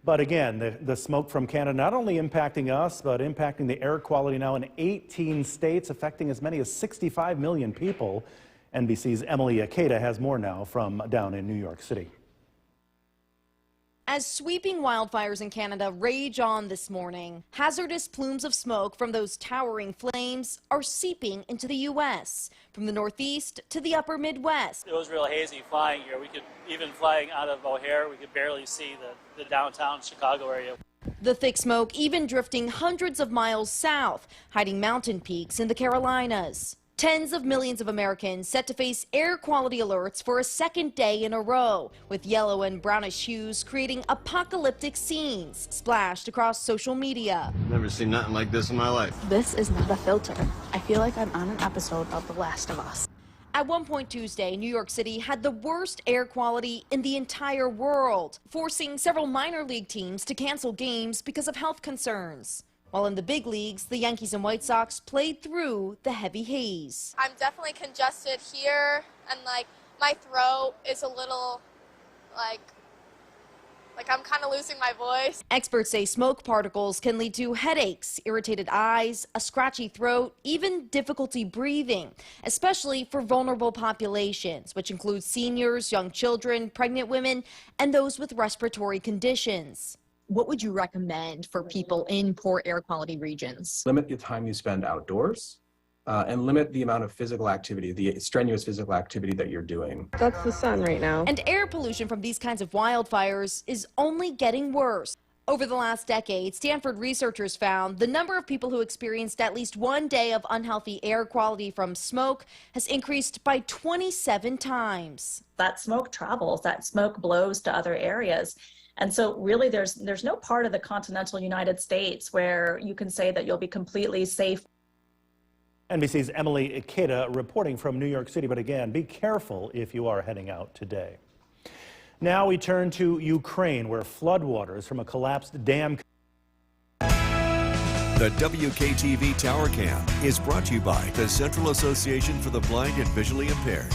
But again, the smoke from Canada not only impacting us, but impacting the air quality now in 18 states, affecting as many as 65 million people. NBC's Emily Ikeda has more now from down in New York City. As sweeping wildfires in Canada rage on this morning, hazardous plumes of smoke from those towering flames are seeping into the U.S., from the Northeast to the upper Midwest. It was real hazy flying here. We could, even flying out of O'Hare, we could barely see the downtown Chicago area. The thick smoke even drifting hundreds of miles south, hiding mountain peaks in the Carolinas. Tens of millions of Americans set to face air quality alerts for a second day in a row, with yellow and brownish hues creating apocalyptic scenes splashed across social media. Never seen nothing like this in my life. This is not a filter. I feel like I'm on an episode of The Last of Us. At one point Tuesday, New York City had the worst air quality in the entire world, forcing several minor league teams to cancel games because of health concerns. While in the big leagues, the Yankees and White Sox played through the heavy haze. I'm definitely congested here, and my throat is a little like I'm kind of losing my voice. Experts say smoke particles can lead to headaches, irritated eyes, a scratchy throat, even difficulty breathing, especially for vulnerable populations, which include seniors, young children, pregnant women, and those with respiratory conditions. What would you recommend for people in poor air quality regions? Limit the time you spend outdoors and limit the amount of physical activity, the strenuous physical activity that you're doing. That's the sun right now. And air pollution from these kinds of wildfires is only getting worse. Over the last decade, Stanford researchers found the number of people who experienced at least one day of unhealthy air quality from smoke has increased by 27 times. That smoke travels, that smoke blows to other areas. And so really there's no part of the continental United States where you can say that you'll be completely safe. NBC's Emily Ikeda reporting from New York City. But again, be careful if you are heading out today. Now we turn to Ukraine, where floodwaters from a collapsed dam The WKTV Tower Cam is brought to you by the Central Association for the Blind and Visually Impaired.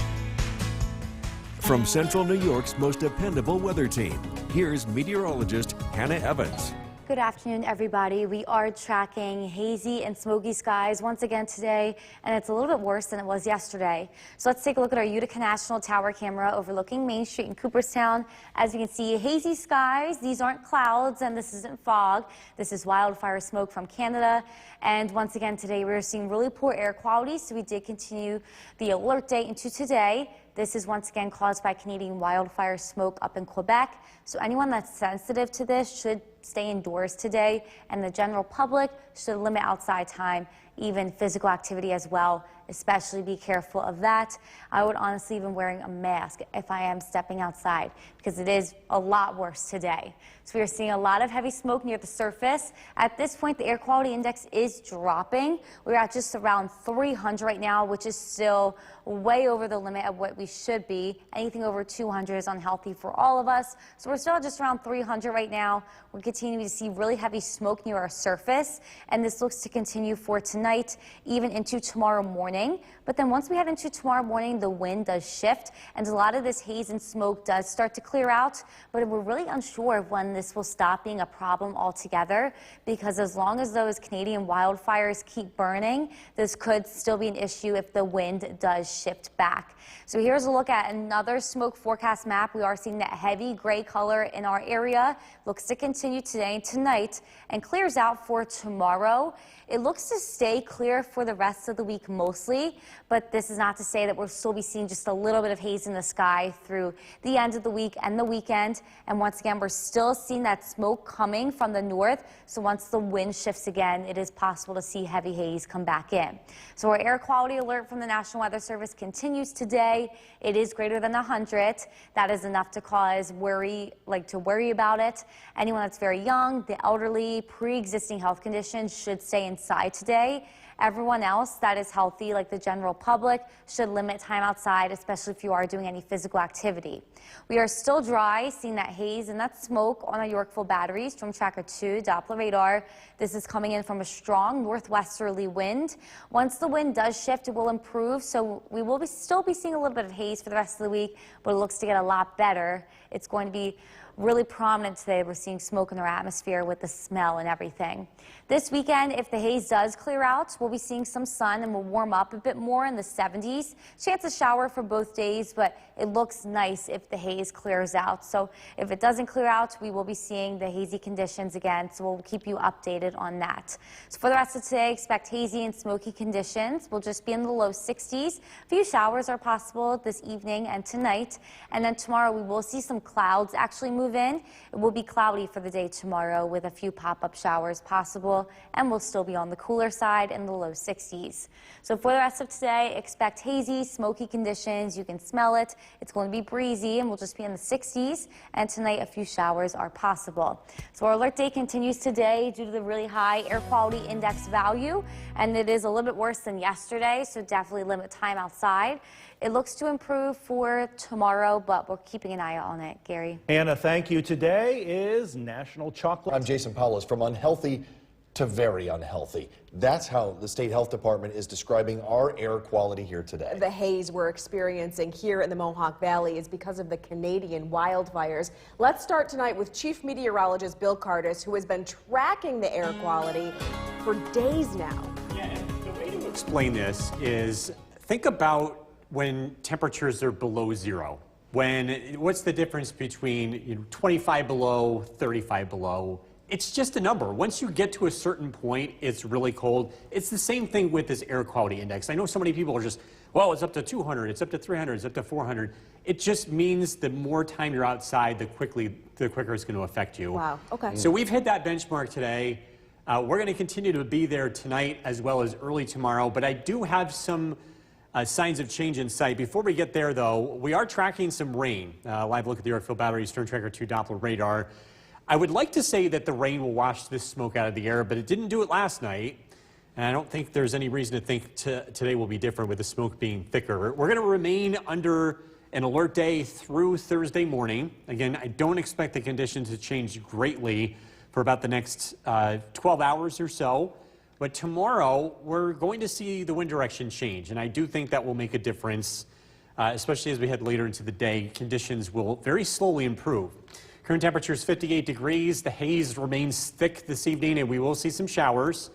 From Central New York's most dependable weather team, here's meteorologist Hannah Evans. Good afternoon, everybody. We are tracking hazy and smoky skies once again today, and it's a little bit worse than it was yesterday. So let's take a look at our Utica National Tower camera overlooking Main Street in Cooperstown. As you can see, hazy skies. These aren't clouds, and this isn't fog. This is wildfire smoke from Canada. And once again today, we're seeing really poor air quality, so we did continue the alert day into today. This is once again caused by Canadian wildfire smoke up in Quebec. So anyone that's sensitive to this should stay indoors today, and the general public should limit outside time, even physical activity as well. Especially be careful of that. I would honestly even wearing a mask if I am stepping outside, because it is a lot worse today. So we are seeing a lot of heavy smoke near the surface. At this point, the air quality index is dropping. We're at just around 300 right now, which is still way over the limit of what we should be. Anything over 200 is unhealthy for all of us. So we're still just around 300 right now. We're continuing to see really heavy smoke near our surface, and this looks to continue for tonight, even into tomorrow morning. But then once we head into tomorrow morning, the wind does shift, and a lot of this haze and smoke does start to clear out. But we're really unsure of when this will stop being a problem altogether, because as long as those Canadian wildfires keep burning, this could still be an issue if the wind does shift back. So here's a look at another smoke forecast map. We are seeing that heavy gray color in our area. Looks to continue today and tonight and clears out for tomorrow. It looks to stay clear for the rest of the week mostly, but this is not to say that we'll still be seeing just a little bit of haze in the sky through the end of the week and the weekend. And once again, we're still seeing that smoke coming from the north. So once the wind shifts again, it is possible to see heavy haze come back in. So our air quality alert from the National Weather Service continues today. It is greater than 100. That is enough to cause worry about it. Anyone that's very young, the elderly, pre-existing health conditions should stay inside today. Everyone else that is healthy, like the general public, should limit time outside, especially if you are doing any physical activity. We are still dry, seeing that haze and that smoke on our Yorkville batteries from Tracker 2 Doppler radar. This is coming in from a strong northwesterly wind. Once the wind does shift, it will improve, so we will still be seeing a little bit of haze for the rest of the week, but it looks to get a lot better. It's going to be really prominent today. We're seeing smoke in our atmosphere with the smell and everything. This weekend, if the haze does clear out, we'll be seeing some sun and we'll warm up a bit more in the 70s. Chance of shower for both days, but it looks nice if the haze clears out. So if it doesn't clear out, we will be seeing the hazy conditions again, so we'll keep you updated on that. So for the rest of today, expect hazy and smoky conditions. We'll just be in the low 60s. A few showers are possible this evening and tonight. And then tomorrow we will see some clouds actually move in. It will be cloudy for the day tomorrow with a few pop-up showers possible, and we'll still be on the cooler side in the low 60s. So for the rest of today, expect hazy, smoky conditions. You can smell it. It's going to be breezy, and we'll just be in the 60s. And tonight, a few showers are possible. So our alert day continues today due to the really high air quality index value, and it is a little bit worse than yesterday, so definitely limit time outside. It looks to improve for tomorrow, but we're keeping an eye on it. Gary. Anna, thank you. Today is National Chocolate. I'm Jason Powell. From unhealthy to very unhealthy. That's how the State Health Department is describing our air quality here today. The haze we're experiencing here in the Mohawk Valley is because of the Canadian wildfires. Let's start tonight with Chief Meteorologist Bill Cardis, who has been tracking the air quality for days now. Yeah, and the way to explain this is think about when temperatures are below zero. What's the difference between 25 below, 35 below? It's just a number. Once you get to a certain point, it's really cold. It's the same thing with this air quality index. I know so many people are just, well, it's up to 200, it's up to 300, it's up to 400. It just means the more time you're outside, the quicker it's going to affect you. Wow, okay. So we've hit that benchmark today. We're going to continue to be there tonight as well as early tomorrow, but I do have some signs of change in sight. Before we get there, though, we are tracking some rain. Live look at the Yorkville Battery Storm Tracker 2 Doppler radar. I would like to say that the rain will wash this smoke out of the air, but it didn't do it last night. And I don't think there's any reason to think today will be different with the smoke being thicker. We're going to remain under an alert day through Thursday morning. Again, I don't expect the conditions to change greatly for about the next 12 hours or so. But tomorrow, we're going to see the wind direction change, and I do think that will make a difference, especially as we head later into the day. Conditions will very slowly improve. Current temperature is 58 degrees. The haze remains thick this evening, and we will see some showers.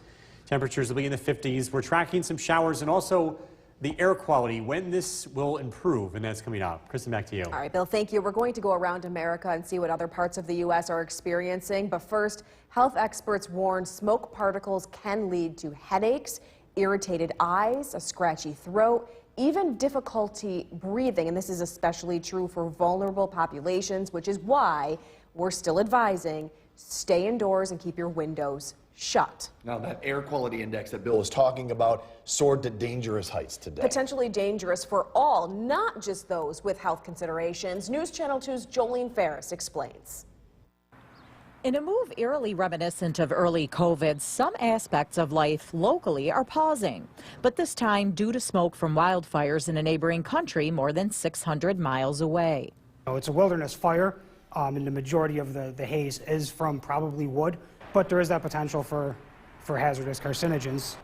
Temperatures will be in the 50s. We're tracking some showers and also the air quality, when this will improve, and that's coming up. Kristen, back to you. All right, Bill, thank you. We're going to go around America and see what other parts of the U.S. are experiencing. But first, health experts warn smoke particles can lead to headaches, irritated eyes, a scratchy throat, even difficulty breathing. And this is especially true for vulnerable populations, which is why we're still advising stay indoors and keep your windows shut. Now, that air quality index that Bill was talking about soared to dangerous heights today. Potentially dangerous for all, not just those with health considerations. News Channel 2's Jolene Ferris explains. In a move eerily reminiscent of early COVID, some aspects of life locally are pausing. But this time due to smoke from wildfires in a neighboring country more than 600 miles away. It's a wilderness fire, and the majority of the haze is from probably wood. But there is that potential for hazardous carcinogens.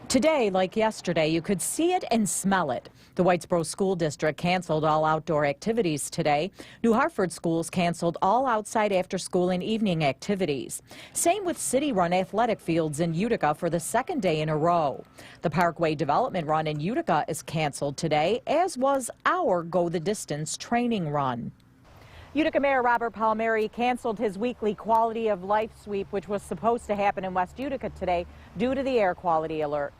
Today, like yesterday, you could see it and smell it. The Whitesboro School District canceled all outdoor activities today. New Hartford schools canceled all outside after-school and evening activities. Same with city-run athletic fields in Utica for the second day in a row. The Parkway Development Run in Utica is canceled today, as was our Go the Distance training run. Utica Mayor Robert Palmieri canceled his weekly quality of life sweep, which was supposed to happen in West Utica today due to the air quality alert.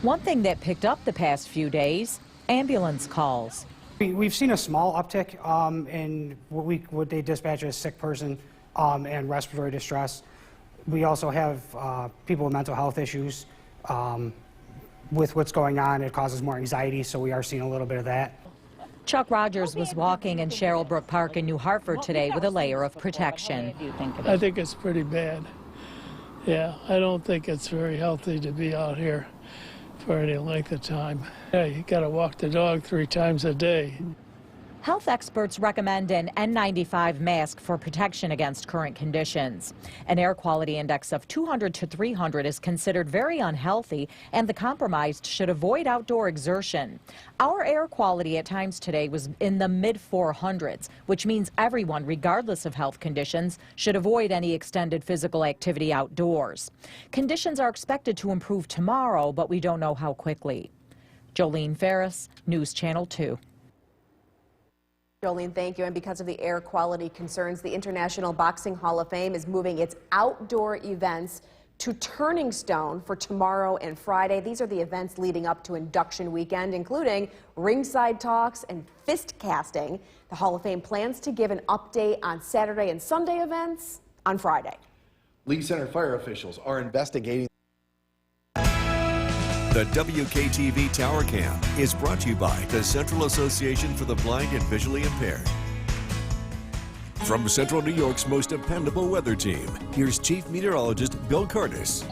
One thing that picked up the past few days, ambulance calls. We've seen a small uptick in what they dispatch as sick person and respiratory distress. We also have people with mental health issues. With what's going on, it causes more anxiety, so we are seeing a little bit of that. Chuck Rogers was walking in Sherrill Brook Park in New Hartford today with a layer of protection. I think it's pretty bad. Yeah, I don't think it's very healthy to be out here for any length of time. Yeah, you got to walk the dog 3 times a day. Health experts recommend an N95 mask for protection against current conditions. An air quality index of 200 to 300 is considered very unhealthy, and the compromised should avoid outdoor exertion. Our air quality at times today was in the mid-400s, which means everyone, regardless of health conditions, should avoid any extended physical activity outdoors. Conditions are expected to improve tomorrow, but we don't know how quickly. Jolene Ferris, News Channel 2. Jolene, thank you. And because of the air quality concerns, the International Boxing Hall of Fame is moving its outdoor events to Turning Stone for tomorrow and Friday. These are the events leading up to induction weekend, including ringside talks and fist casting. The Hall of Fame plans to give an update on Saturday and Sunday events on Friday. Lee Center fire officials are investigating. The WKTV Tower Cam is brought to you by the Central Association for the Blind and Visually Impaired. From Central New York's most dependable weather team, here's Chief Meteorologist Bill Curtis.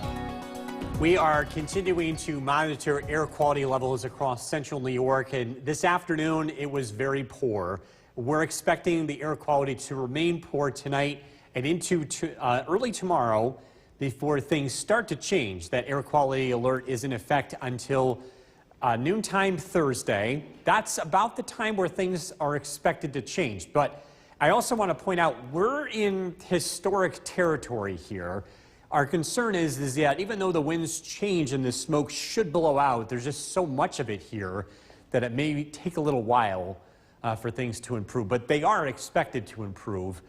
We are continuing to monitor air quality levels across central New York, and this afternoon it was very poor. We're expecting the air quality to remain poor tonight and into early tomorrow before things start to change. That air quality alert is in effect until noontime Thursday. That's about the time where things are expected to change. But I also want to point out we're in historic territory here. Our concern is that even though the winds change and the smoke should blow out, there's just so much of it here that it may take a little while for things to improve. But they are expected to improve.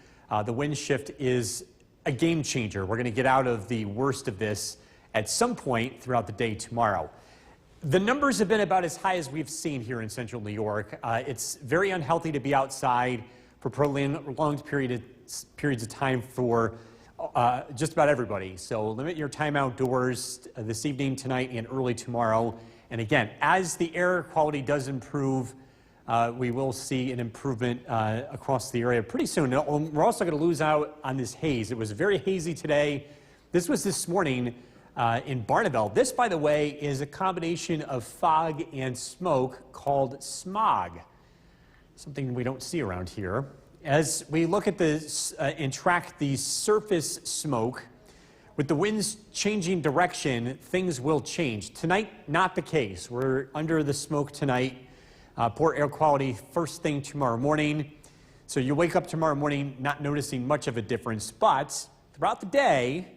The wind shift is a game changer. We're going to get out of the worst of this at some point throughout the day tomorrow. The numbers have been about as high as we've seen here in central New York. It's very unhealthy to be outside for prolonged periods of time for just about everybody. So limit your time outdoors this evening, tonight, and early tomorrow. And again, as the air quality does improve, we will see an improvement across the area pretty soon. We're also going to lose out on this haze. It was very hazy today. This was this morning in Barneveld. This, by the way, is a combination of fog and smoke called smog, something we don't see around here. As we look at this and track the surface smoke, with the winds changing direction, things will change. Tonight, not the case. We're under the smoke tonight. Poor air quality first thing tomorrow morning. So you wake up tomorrow morning not noticing much of a difference, but throughout the day,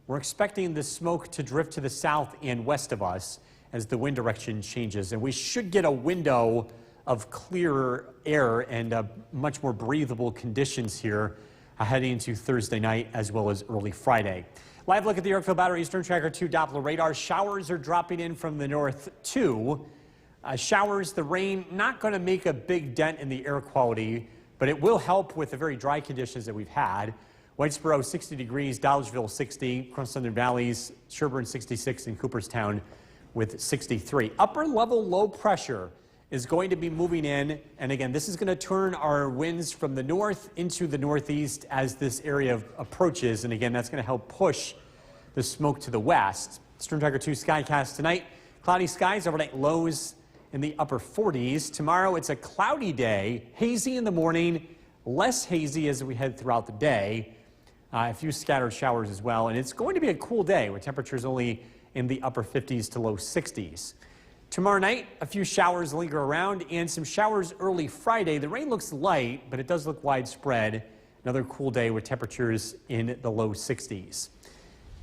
we're expecting the smoke to drift to the south and west of us as the wind direction changes. And we should get a window of clearer air and much more breathable conditions here heading into Thursday night as well as early Friday. Live look at the Yorkville Battery Storm Tracker 2 Doppler radar. Showers are dropping in from the north too. Showers, the rain, not going to make a big dent in the air quality, but it will help with the very dry conditions that we've had. Whitesboro 60 degrees, Dolgeville 60, Cross Southern Valleys, Sherburne 66, and Cooperstown with 63. Upper level low pressure is going to be moving in, and again, this is going to turn our winds from the north into the northeast as this area approaches, and again, that's going to help push the smoke to the west. Storm Tracker 2 Skycast tonight, cloudy skies, overnight lows in the upper 40s. Tomorrow, it's a cloudy day, hazy in the morning, less hazy as we head throughout the day. A few scattered showers as well, and it's going to be a cool day with temperatures only in the upper 50s to low 60s. Tomorrow night, a few showers linger around and some showers early Friday. The rain looks light, but it does look widespread. Another cool day with temperatures in the low 60s.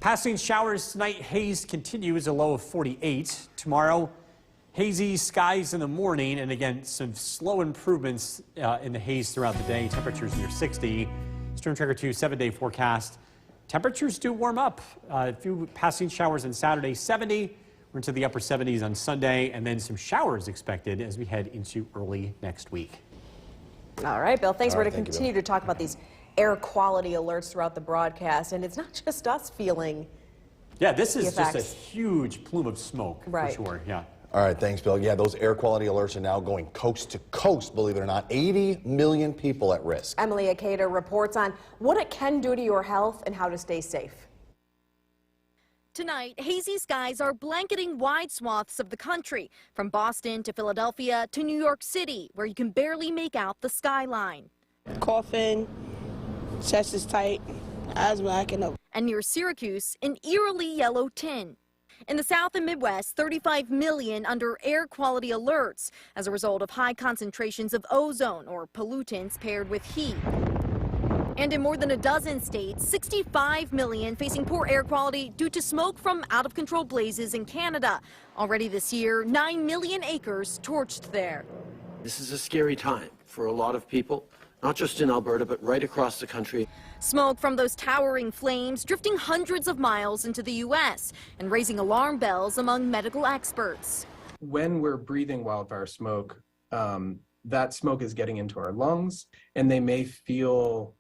Passing showers tonight, haze continues, a low of 48. Tomorrow, hazy skies in the morning, and again, some slow improvements in the haze throughout the day. Temperatures near 60. Storm Tracker 2 7-day forecast. Temperatures do warm up. A few passing showers on Saturday, 70. We're into the upper 70s on Sunday, and then some showers expected as we head into early next week. All right, Bill, thanks. We're going to continue to talk about these air quality alerts throughout the broadcast, and it's not just us feeling this is just a huge plume of smoke, for sure. Yeah. All right, thanks, Bill. Yeah, those air quality alerts are now going coast to coast, believe it or not. 80 million people at risk. Emily Akeda reports on what it can do to your health and how to stay safe. Tonight, hazy skies are blanketing wide swaths of the country, from Boston to Philadelphia to New York City, where you can barely make out the skyline. Coughing, chest is tight, asthma acting up. And near Syracuse, an eerily yellow tint. In the South and Midwest, 35 million under air quality alerts as a result of high concentrations of ozone or pollutants paired with heat. And in more than a dozen states, 65 million facing poor air quality due to smoke from out-of-control blazes in Canada. Already this year, 9 million acres torched there. This is a scary time for a lot of people, not just in Alberta, but right across the country. Smoke from those towering flames drifting hundreds of miles into the U.S. and raising alarm bells among medical experts. When we're breathing wildfire smoke, that smoke is getting into our lungs, and they may feel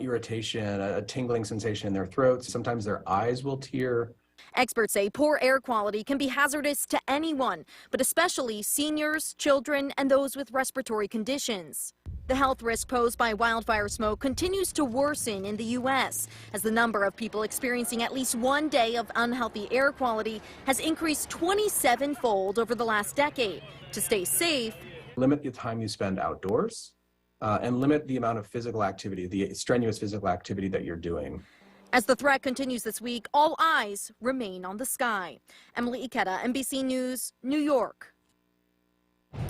irritation, a tingling sensation in their throats. Sometimes their eyes will tear. Experts say poor air quality can be hazardous to anyone, but especially seniors, children, and those with respiratory conditions. The health risk posed by wildfire smoke continues to worsen in the U.S. as the number of people experiencing at least one day of unhealthy air quality has increased 27-fold over the last decade. To stay safe, limit the time you spend outdoors. And limit the amount of physical activity, the strenuous physical activity that you're doing. As the threat continues this week, all eyes remain on the sky. Emily Ikeda, NBC News, New York.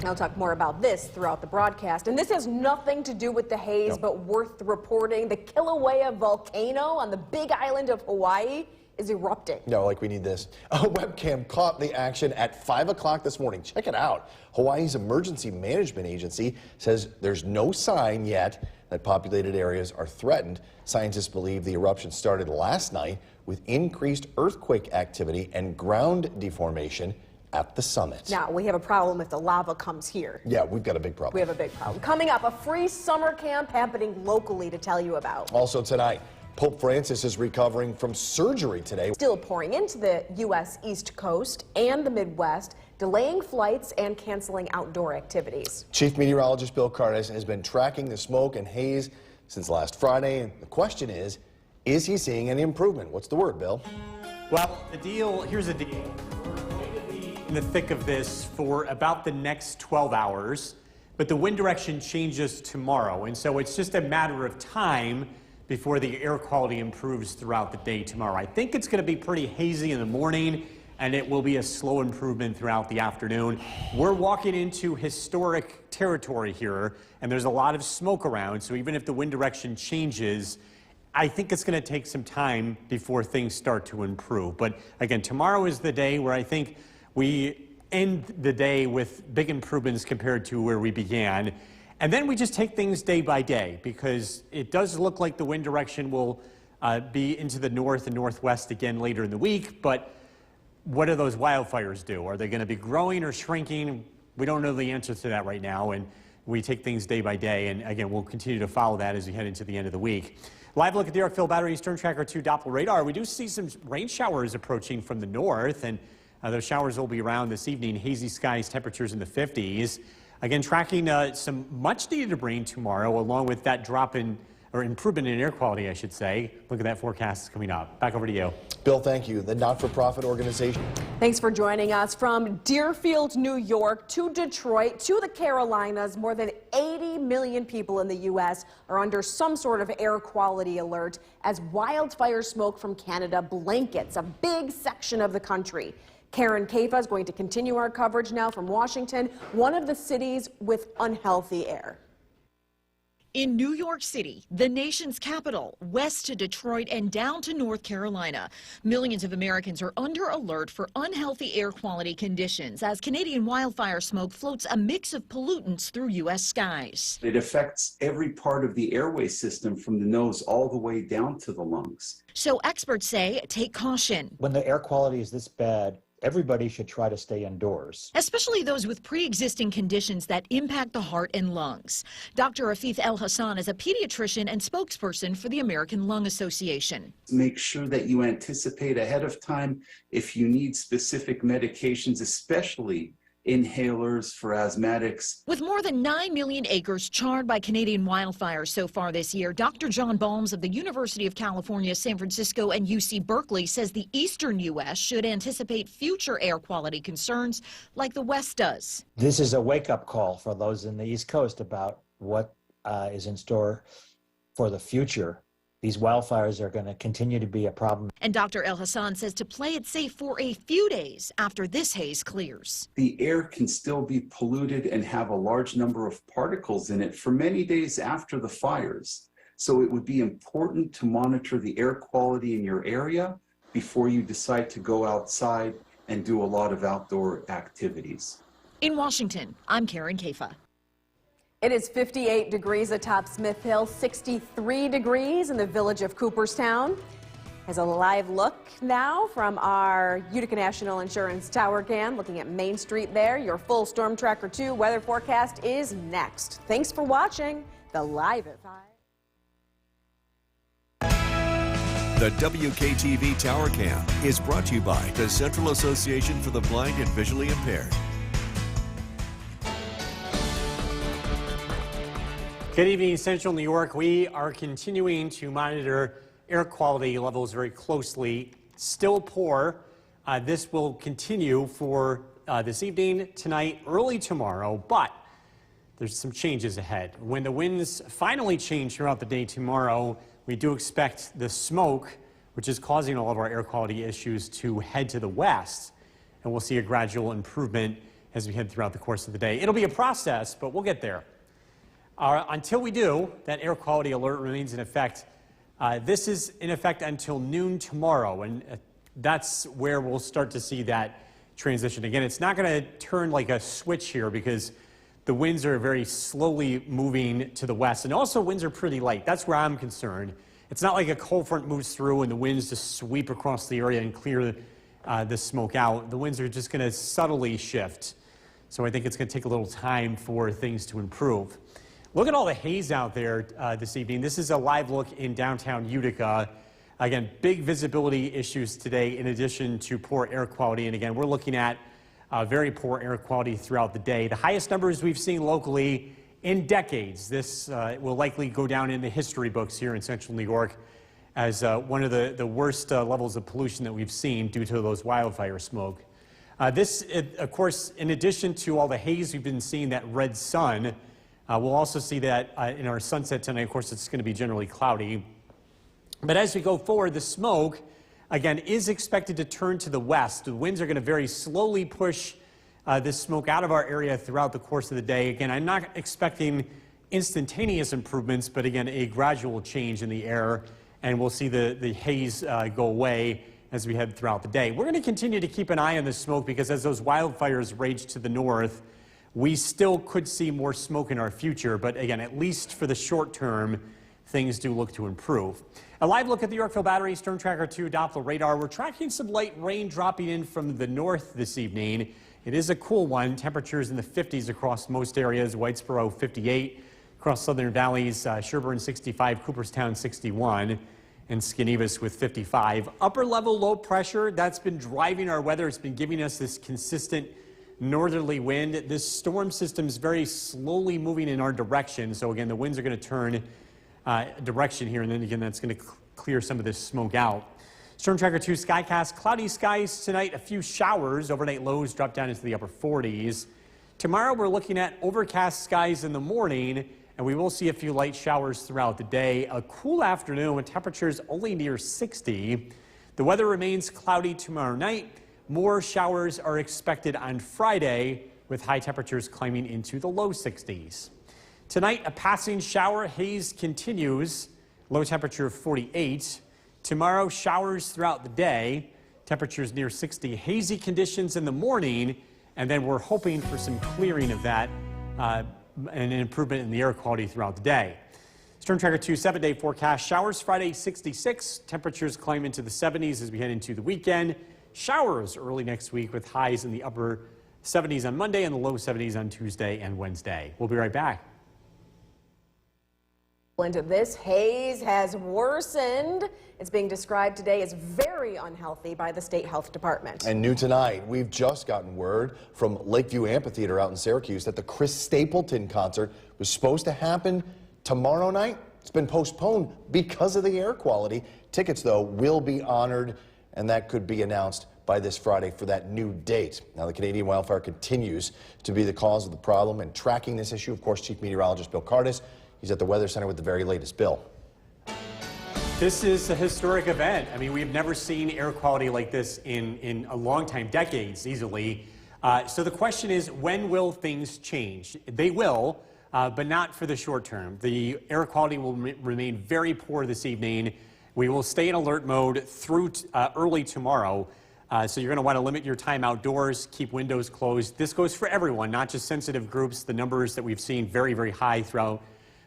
I'll talk more about this throughout the broadcast. And this has nothing to do with the haze, but worth reporting. The Kilauea volcano on the big island of Hawaii is erupting. No, like we need this. A webcam caught the action at 5 o'clock this morning. Check it out. Hawaii's Emergency Management Agency says there's no sign yet that populated areas are threatened. Scientists believe the eruption started last night with increased earthquake activity and ground deformation at the summit. Now, we have a problem if the lava comes here. Yeah, we've got a big problem. We have a big problem. Coming up, a free summer camp happening locally to tell you about. Also tonight, Pope Francis is recovering from surgery today. Still pouring into the U.S. East Coast and the Midwest, delaying flights and canceling outdoor activities. Chief Meteorologist Bill Cardis has been tracking the smoke and haze since last Friday, and the question is he seeing any improvement? What's the word, Bill? Well, here's the deal. We're going to be in the thick of this for about the next 12 hours, but the wind direction changes tomorrow, and so it's just a matter of time before the air quality improves throughout the day tomorrow. I think it's going to be pretty hazy in the morning, and it will be a slow improvement throughout the afternoon. We're walking into historic territory here, and there's a lot of smoke around, so even if the wind direction changes, I think it's going to take some time before things start to improve. But again, tomorrow is the day where I think we end the day with big improvements compared to where we began. And then we just take things day by day, because it does look like the wind direction will be into the north and northwest again later in the week. But what do those wildfires do? Are they going to be growing or shrinking? We don't know the answer to that right now, and we take things day by day. And again, we'll continue to follow that as we head into the end of the week. Live look at the Yorkville Battery Storm Tracker 2 Doppler radar. We do see some rain showers approaching from the north, and those showers will be around this evening. Hazy skies, temperatures in the 50s. Again, tracking some much needed rain tomorrow, along with that drop in, or improvement in air quality, I should say. Look at that forecast coming up. Back over to you. Bill, thank you. The not-for-profit organization. Thanks for joining us. From Deerfield, New York to Detroit to the Carolinas, more than 80 million people in the U.S. are under some sort of air quality alert as wildfire smoke from Canada blankets a big section of the country. Karen Caifa is going to continue our coverage now from Washington, one of the cities with unhealthy air. In New York City, the nation's capital, west to Detroit and down to North Carolina, millions of Americans are under alert for unhealthy air quality conditions as Canadian wildfire smoke floats a mix of pollutants through U.S. skies. It affects every part of the airway system from the nose all the way down to the lungs. So experts say take caution. When the air quality is this bad, everybody should try to stay indoors. Especially those with pre-existing conditions that impact the heart and lungs. Dr. Afif El Hassan is a pediatrician and spokesperson for the American Lung Association. Make sure that you anticipate ahead of time if you need specific medications, especially inhalers for asthmatics. With more than 9 million acres charred by Canadian wildfires so far this year, Dr. John Balmes of the University of California, San Francisco and UC Berkeley says the eastern U.S. should anticipate future air quality concerns like the West does. This is a wake-up call for those in the East Coast about what is in store for the future. These wildfires are going to continue to be a problem. And Dr. El Hassan says to play it safe for a few days after this haze clears. The air can still be polluted and have a large number of particles in it for many days after the fires. So it would be important to monitor the air quality in your area before you decide to go outside and do a lot of outdoor activities. In Washington, I'm Karen Caifa. It is 58 degrees atop Smith Hill, 63 degrees in the village of Cooperstown. As a live look now from our Utica National Insurance Tower cam, looking at Main Street there. Your full Storm Tracker 2 weather forecast is next. Thanks for watching the Live at 5. The WKTV Tower Cam is brought to you by the Central Association for the Blind and Visually Impaired. Good evening, Central New York. We are continuing to monitor air quality levels very closely. Still poor. This will continue for this evening, tonight, early tomorrow, but there's some changes ahead. When the winds finally change throughout the day tomorrow, we do expect the smoke, which is causing all of our air quality issues, to head to the west, and we'll see a gradual improvement as we head throughout the course of the day. It'll be a process, but we'll get there. Until we do, that air quality alert remains in effect. This is in effect until noon tomorrow, and that's where we'll start to see that transition. Again, it's not going to turn like a switch here because the winds are very slowly moving to the west, and also winds are pretty light. That's where I'm concerned. It's not like a cold front moves through and the winds just sweep across the area and clear the smoke out. The winds are just going to subtly shift. So I think it's going to take a little time for things to improve. Look at all the haze out there this evening. This is a live look in downtown Utica. Again, big visibility issues today in addition to poor air quality. And again, we're looking at very poor air quality throughout the day. The highest numbers we've seen locally in decades. This will likely go down in the history books here in Central New York as one of the worst levels of pollution that we've seen due to those wildfire smoke. Of course, in addition to all the haze we've been seeing, that red sun, we'll also see that in our sunset tonight. Of course, it's going to be generally cloudy. But as we go forward, the smoke, again, is expected to turn to the west. The winds are going to very slowly push this smoke out of our area throughout the course of the day. Again, I'm not expecting instantaneous improvements, but again, a gradual change in the air, and we'll see the haze go away as we head throughout the day. We're going to continue to keep an eye on the smoke because as those wildfires rage to the north, we still could see more smoke in our future. But again, at least for the short term, things do look to improve. A live look at the Yorkville Battery Storm Tracker 2 Doppler radar. We're tracking some light rain dropping in from the north this evening. It is a cool one. Temperatures in the 50s across most areas. Whitesboro 58, across southern valleys, Sherburne 65, Cooperstown 61, and Skanevis with 55. Upper level low pressure, that's been driving our weather. It's been giving us this consistent northerly wind. This storm system is very slowly moving in our direction. So again, the winds are going to turn direction here, and then again, that's going to clear some of this smoke out. Storm Tracker 2 Skycast, cloudy skies tonight, a few showers, overnight lows drop down into the upper 40s. Tomorrow we're looking at overcast skies in the morning, and we will see a few light showers throughout the day. A cool afternoon with temperatures only near 60. The weather remains cloudy tomorrow night. More showers are expected on Friday, with high temperatures climbing into the low 60s. Tonight, a passing shower, haze continues, low temperature of 48. Tomorrow, showers throughout the day, temperatures near 60. Hazy conditions in the morning, and then we're hoping for some clearing of that and an improvement in the air quality throughout the day. Storm Tracker 2 7-day forecast. Showers Friday 66. Temperatures climb into the 70s as we head into the weekend. Showers early next week with highs in the upper 70s on Monday and the low 70s on Tuesday and Wednesday. We'll be right back. This haze has worsened. It's being described today as very unhealthy by the State Health Department. And new tonight, we've just gotten word from Lakeview Amphitheater out in Syracuse that the Chris Stapleton concert was supposed to happen tomorrow night. It's been postponed because of the air quality. Tickets, though, will be honored, and that could be announced by this Friday for that new date. Now, the Canadian wildfire continues to be the cause of the problem, and tracking this issue, of course, Chief Meteorologist Bill Cardis. He's at the Weather Center with the very latest. Bill. This is a historic event. I mean, we've never seen air quality like this in a long time, decades easily. So the question is, when will things change? They will, but not for the short term. The air quality will remain very poor this evening. We will stay in alert mode through early tomorrow. So you're going to want to limit your time outdoors, keep windows closed. This goes for everyone, not just sensitive groups. The numbers that we've seen very, very high throughout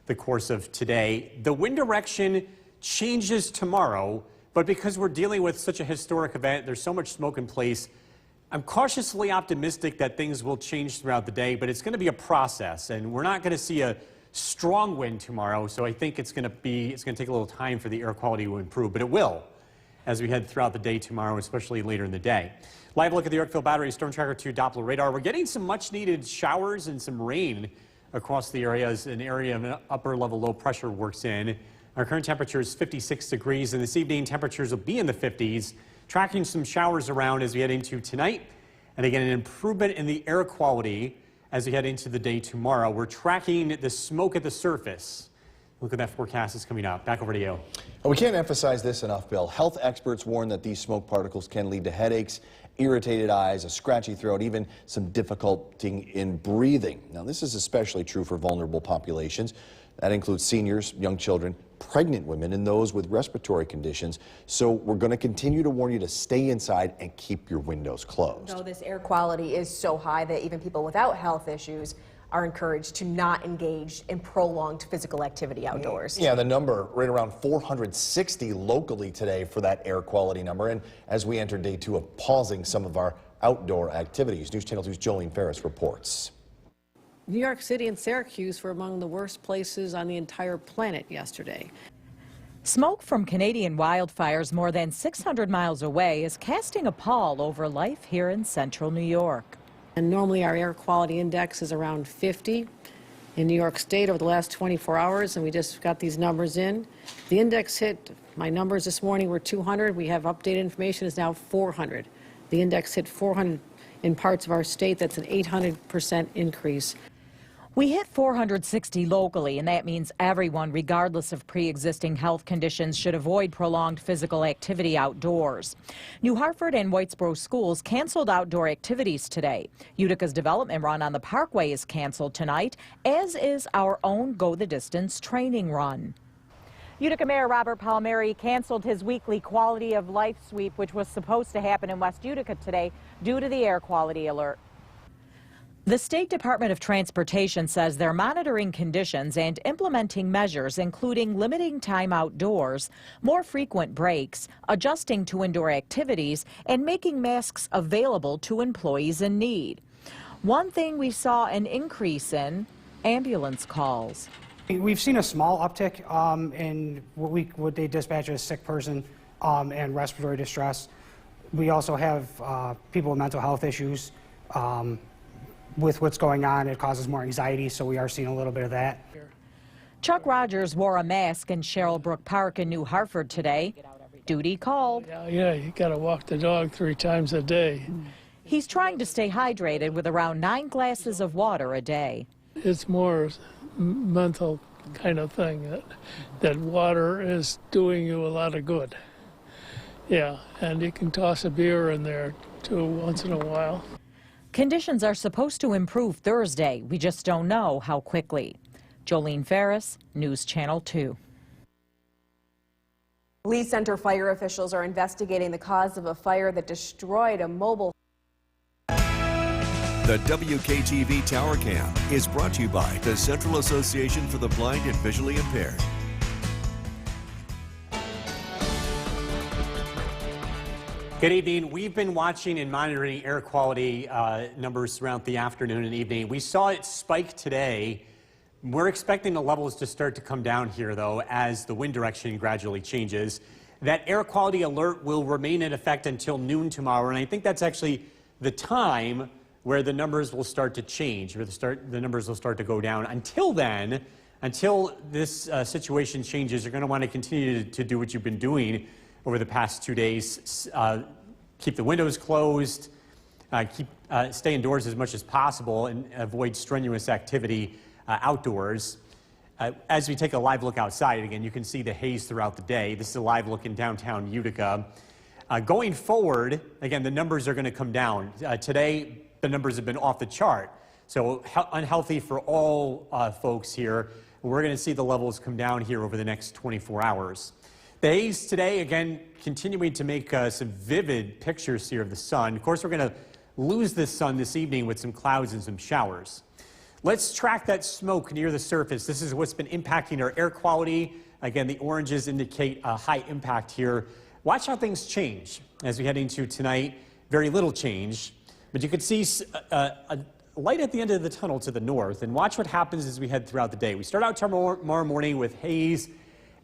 the course of today. The wind direction changes tomorrow, but because we're dealing with such a historic event, there's so much smoke in place, I'm cautiously optimistic that things will change throughout the day, but it's going to be a process, and we're not going to see a strong wind tomorrow, so I think it's going to take a little time for the air quality to improve, but it will as we head throughout the day tomorrow, especially later in the day. Live look at the Yorkville Battery Storm Tracker 2 Doppler radar. We're getting some much needed showers and some rain across the area as an area of upper level low pressure works in. Our current temperature is 56 degrees, and this evening temperatures will be in the 50s, tracking some showers around as we head into tonight. And again, an improvement in the air quality as we head into the day tomorrow. We're tracking the smoke at the surface. Look at that forecast is coming up. Back over to you. We can't emphasize this enough, Bill. Health experts warn that these smoke particles can lead to headaches, irritated eyes, a scratchy throat, even some difficulty in breathing. Now, this is especially true for vulnerable populations. That includes seniors, young children, pregnant women, and those with respiratory conditions. So we're going to continue to warn you to stay inside and keep your windows closed. No, this air quality is so high that even people without health issues are encouraged to not engage in prolonged physical activity outdoors. Yeah, the number right around 460 locally today for that air quality number. And as we enter day 2 of pausing some of our outdoor activities, News Channel 2's Jolene Ferris reports. New York City and Syracuse were among the worst places on the entire planet yesterday. Smoke from Canadian wildfires more than 600 miles away is casting a pall over life here in central New York. And normally our air quality index is around 50 in New York State over the last 24 hours, and we just got these numbers in. The index hit, my numbers this morning were 200. We have updated information, is now 400. The index hit 400 in parts of our state. That's an 800% increase. We hit 460 locally, and that means everyone, regardless of pre-existing health conditions, should avoid prolonged physical activity outdoors. New Hartford and Whitesboro schools canceled outdoor activities today. Utica's development run on the Parkway is canceled tonight, as is our own Go the Distance training run. Utica Mayor Robert Palmieri canceled his weekly quality of life sweep, which was supposed to happen in West Utica today due to the air quality alert. The State Department of Transportation says they're monitoring conditions and implementing measures, including limiting time outdoors, more frequent breaks, adjusting to indoor activities, and making masks available to employees in need. One thing we saw an increase in: ambulance calls. We've seen a small uptick in what they dispatch as sick person and respiratory distress. We also have people with mental health issues. With what's going on, it causes more anxiety, so we are seeing a little bit of that. Chuck Rogers wore a mask in Cheryl Brook Park in New Hartford today. Duty called. Yeah, you got to walk the dog 3 times a day. He's trying to stay hydrated with around 9 glasses of water a day. It's more mental kind of thing that water is doing you a lot of good. Yeah, and you can toss a beer in there too once in a while. Conditions are supposed to improve Thursday. We just don't know how quickly. Jolene Ferris, News Channel 2. Lee Center fire officials are investigating the cause of a fire that destroyed a mobile. The WKTV Tower Cam is brought to you by the Central Association for the Blind and Visually Impaired. Good evening. We've been watching and monitoring air quality numbers throughout the afternoon and evening. We saw it spike today. We're expecting the levels to start to come down here, though, as the wind direction gradually changes. That air quality alert will remain in effect until noon tomorrow, and I think that's actually the time where the numbers will start to change, where the numbers will start to go down. Until then, until this situation changes, you're going to want to continue to do what you've been doing over the past 2 days. Keep the windows closed, stay indoors as much as possible, and avoid strenuous activity outdoors. As we take a live look outside, again, you can see the haze throughout the day. This is a live look in downtown Utica. Going forward, again, the numbers are going to come down. Today, the numbers have been off the chart, so unhealthy for all folks here. We're going to see the levels come down here over the next 24 hours. The haze today, again, continuing to make some vivid pictures here of the sun. Of course, we're going to lose the sun this evening with some clouds and some showers. Let's track that smoke near the surface. This is what's been impacting our air quality. Again, the oranges indicate a high impact here. Watch how things change as we head into tonight. Very little change, but you could see a light at the end of the tunnel to the north, and watch what happens as we head throughout the day. We start out tomorrow morning with haze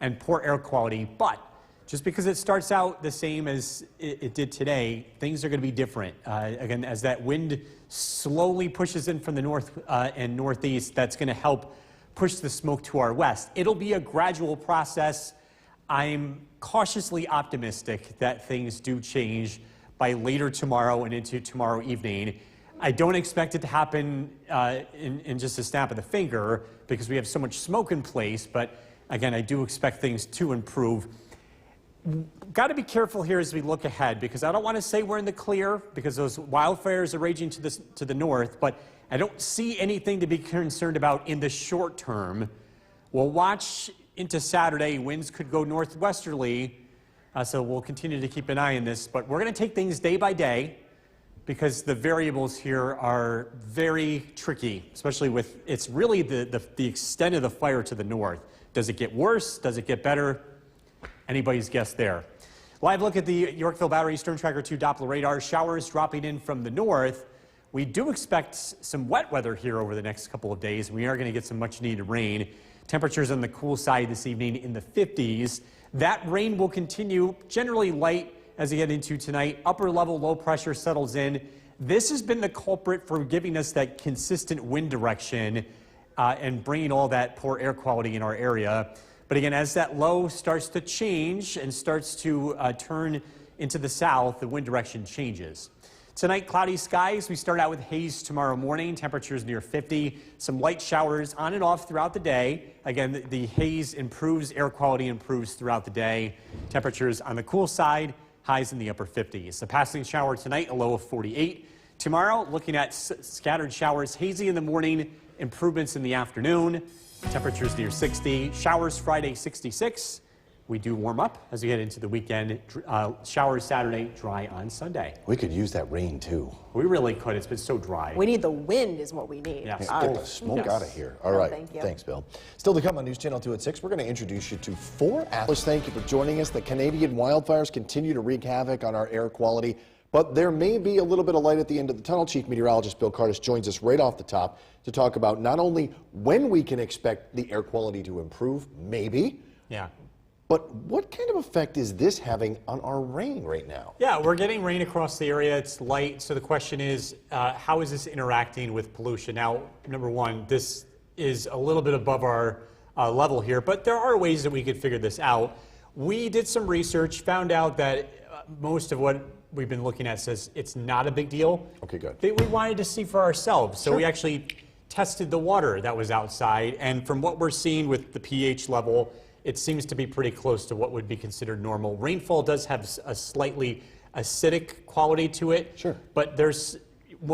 and poor air quality, but just because it starts out the same as it did today, things are going to be different. Again, as that wind slowly pushes in from the north and northeast, that's going to help push the smoke to our west. It'll be a gradual process. I'm cautiously optimistic that things do change by later tomorrow and into tomorrow evening. I don't expect it to happen in just a snap of the finger because we have so much smoke in place, but again, I do expect things to improve. Got to be careful here as we look ahead, because I don't want to say we're in the clear because those wildfires are raging to the north, but I don't see anything to be concerned about in the short term. We'll watch into Saturday. Winds could go northwesterly, so we'll continue to keep an eye on this, but we're going to take things day by day because the variables here are very tricky, especially with it's really the extent of the fire to the north. Does it get worse? Does it get better? Anybody's guess there. Live look at the Yorkville Battery Storm Tracker 2 Doppler radar. Showers dropping in from the north. We do expect some wet weather here over the next couple of days. We are going to get some much needed rain. Temperatures on the cool side this evening in the 50s. That rain will continue generally light as we get into tonight. Upper level low pressure settles in. This has been the culprit for giving us that consistent wind direction and bringing all that poor air quality in our area. But again, as that low starts to change and starts to turn into the south, the wind direction changes. Tonight, cloudy skies. We start out with haze tomorrow morning. Temperatures near 50. Some light showers on and off throughout the day. Again, the haze improves, air quality improves throughout the day. Temperatures on the cool side, highs in the upper 50s. A passing shower tonight, a low of 48. Tomorrow, looking at scattered showers, hazy in the morning, improvements in the afternoon. Temperatures near 60. Showers Friday, 66. We do warm up as we get into the weekend. Showers Saturday, dry on Sunday. We could use that rain too. We really could. It's been so dry. We need the wind is what we need. Yes. Get the smoke out of here. All right. Thank you. Thanks, Bill. Still to come on News Channel 2 at 6, we're going to introduce you to 4 athletes. Thank you for joining us. The Canadian wildfires continue to wreak havoc on our air quality, but there may be a little bit of light at the end of the tunnel. Chief Meteorologist Bill Cardis joins us right off the top to talk about not only when we can expect the air quality to improve, maybe, but what kind of effect is this having on our rain right now? Yeah, we're getting rain across the area. It's light. So the question is, how is this interacting with pollution? Now, number one, this is a little bit above our level here, but there are ways that we could figure this out. We did some research, found out that most of what we've been looking at says it's not a big deal. Okay, good. But we wanted to see for ourselves. So we actually tested the water that was outside. And from what we're seeing with the pH level, it seems to be pretty close to what would be considered normal. Rainfall does have a slightly acidic quality to it. Sure. But there's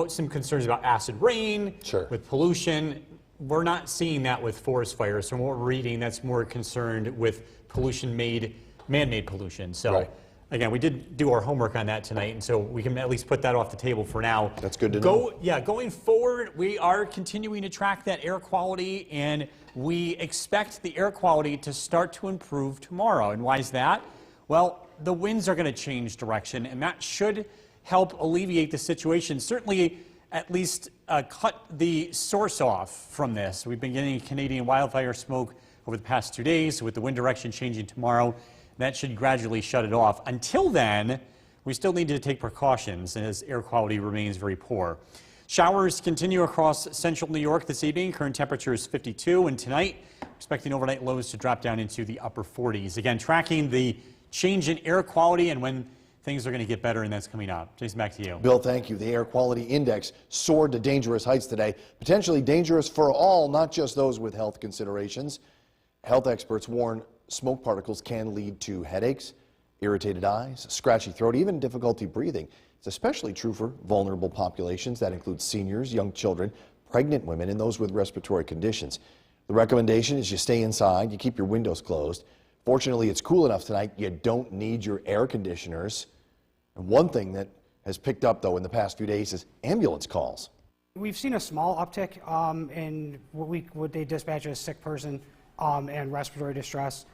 some concerns about acid rain, with pollution. We're not seeing that with forest fires. From what we're reading, that's more concerned with pollution-made, man-made pollution. So again, we did do our homework on that tonight, and so we can at least put that off the table for now. That's good to know. Yeah, going forward, we are continuing to track that air quality, and we expect the air quality to start to improve tomorrow. And why is that? Well, the winds are going to change direction, and that should help alleviate the situation. Certainly, at least cut the source off from this. We've been getting Canadian wildfire smoke over the past 2 days, with the wind direction changing tomorrow. That should gradually shut it off. Until then, we still need to take precautions as air quality remains very poor. Showers continue across central New York this evening. Current temperature is 52, and tonight, expecting overnight lows to drop down into the upper 40s. Again, tracking the change in air quality and when things are going to get better, and that's coming up. Jason, back to you. Bill, thank you. The air quality index soared to dangerous heights today, potentially dangerous for all, not just those with health considerations. Health experts warn smoke particles can lead to headaches, irritated eyes, scratchy throat, even difficulty breathing. It's especially true for vulnerable populations. That includes seniors, young children, pregnant women, and those with respiratory conditions. The recommendation is you stay inside, you keep your windows closed. Fortunately, it's cool enough tonight, you don't need your air conditioners. And one thing that has picked up, though, in the past few days is ambulance calls. We've seen a small uptick in what they dispatch as sick person and respiratory distress.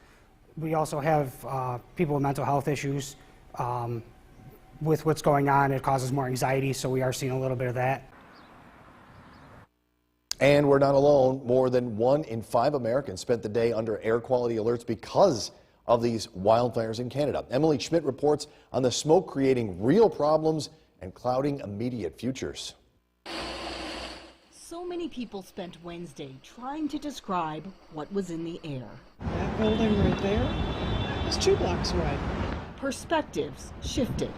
We also have people with mental health issues. With what's going on, it causes more anxiety, so we are seeing a little bit of that. And we're not alone. More than 1 in 5 Americans spent the day under air quality alerts because of these wildfires in Canada. Emily Schmidt reports on the smoke creating real problems and clouding immediate futures. So many people spent Wednesday trying to describe what was in the air. That building right there is 2 blocks away. Perspectives shifted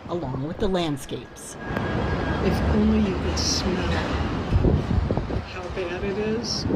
along with the landscapes. If only you could smell how bad it is.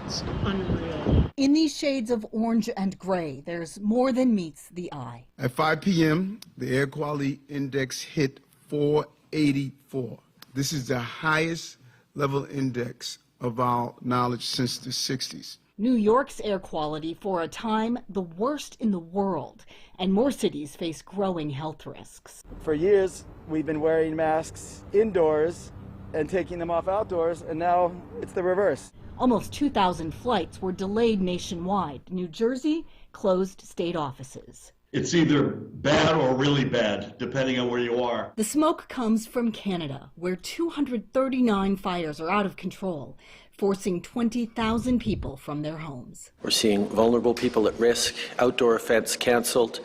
It's unreal. In these shades of orange and gray, there's more than meets the eye. At 5 p.m., the air quality index hit 484. This is the highest level index of our knowledge since the 60s. New York's air quality, for a time, the worst in the world, and more cities face growing health risks. For years, we've been wearing masks indoors and taking them off outdoors, and now it's the reverse. Almost 2,000 flights were delayed nationwide. New Jersey closed state offices. It's either bad or really bad, depending on where you are. The smoke comes from Canada, where 239 fires are out of control, forcing 20,000 people from their homes. We're seeing vulnerable people at risk, outdoor events canceled,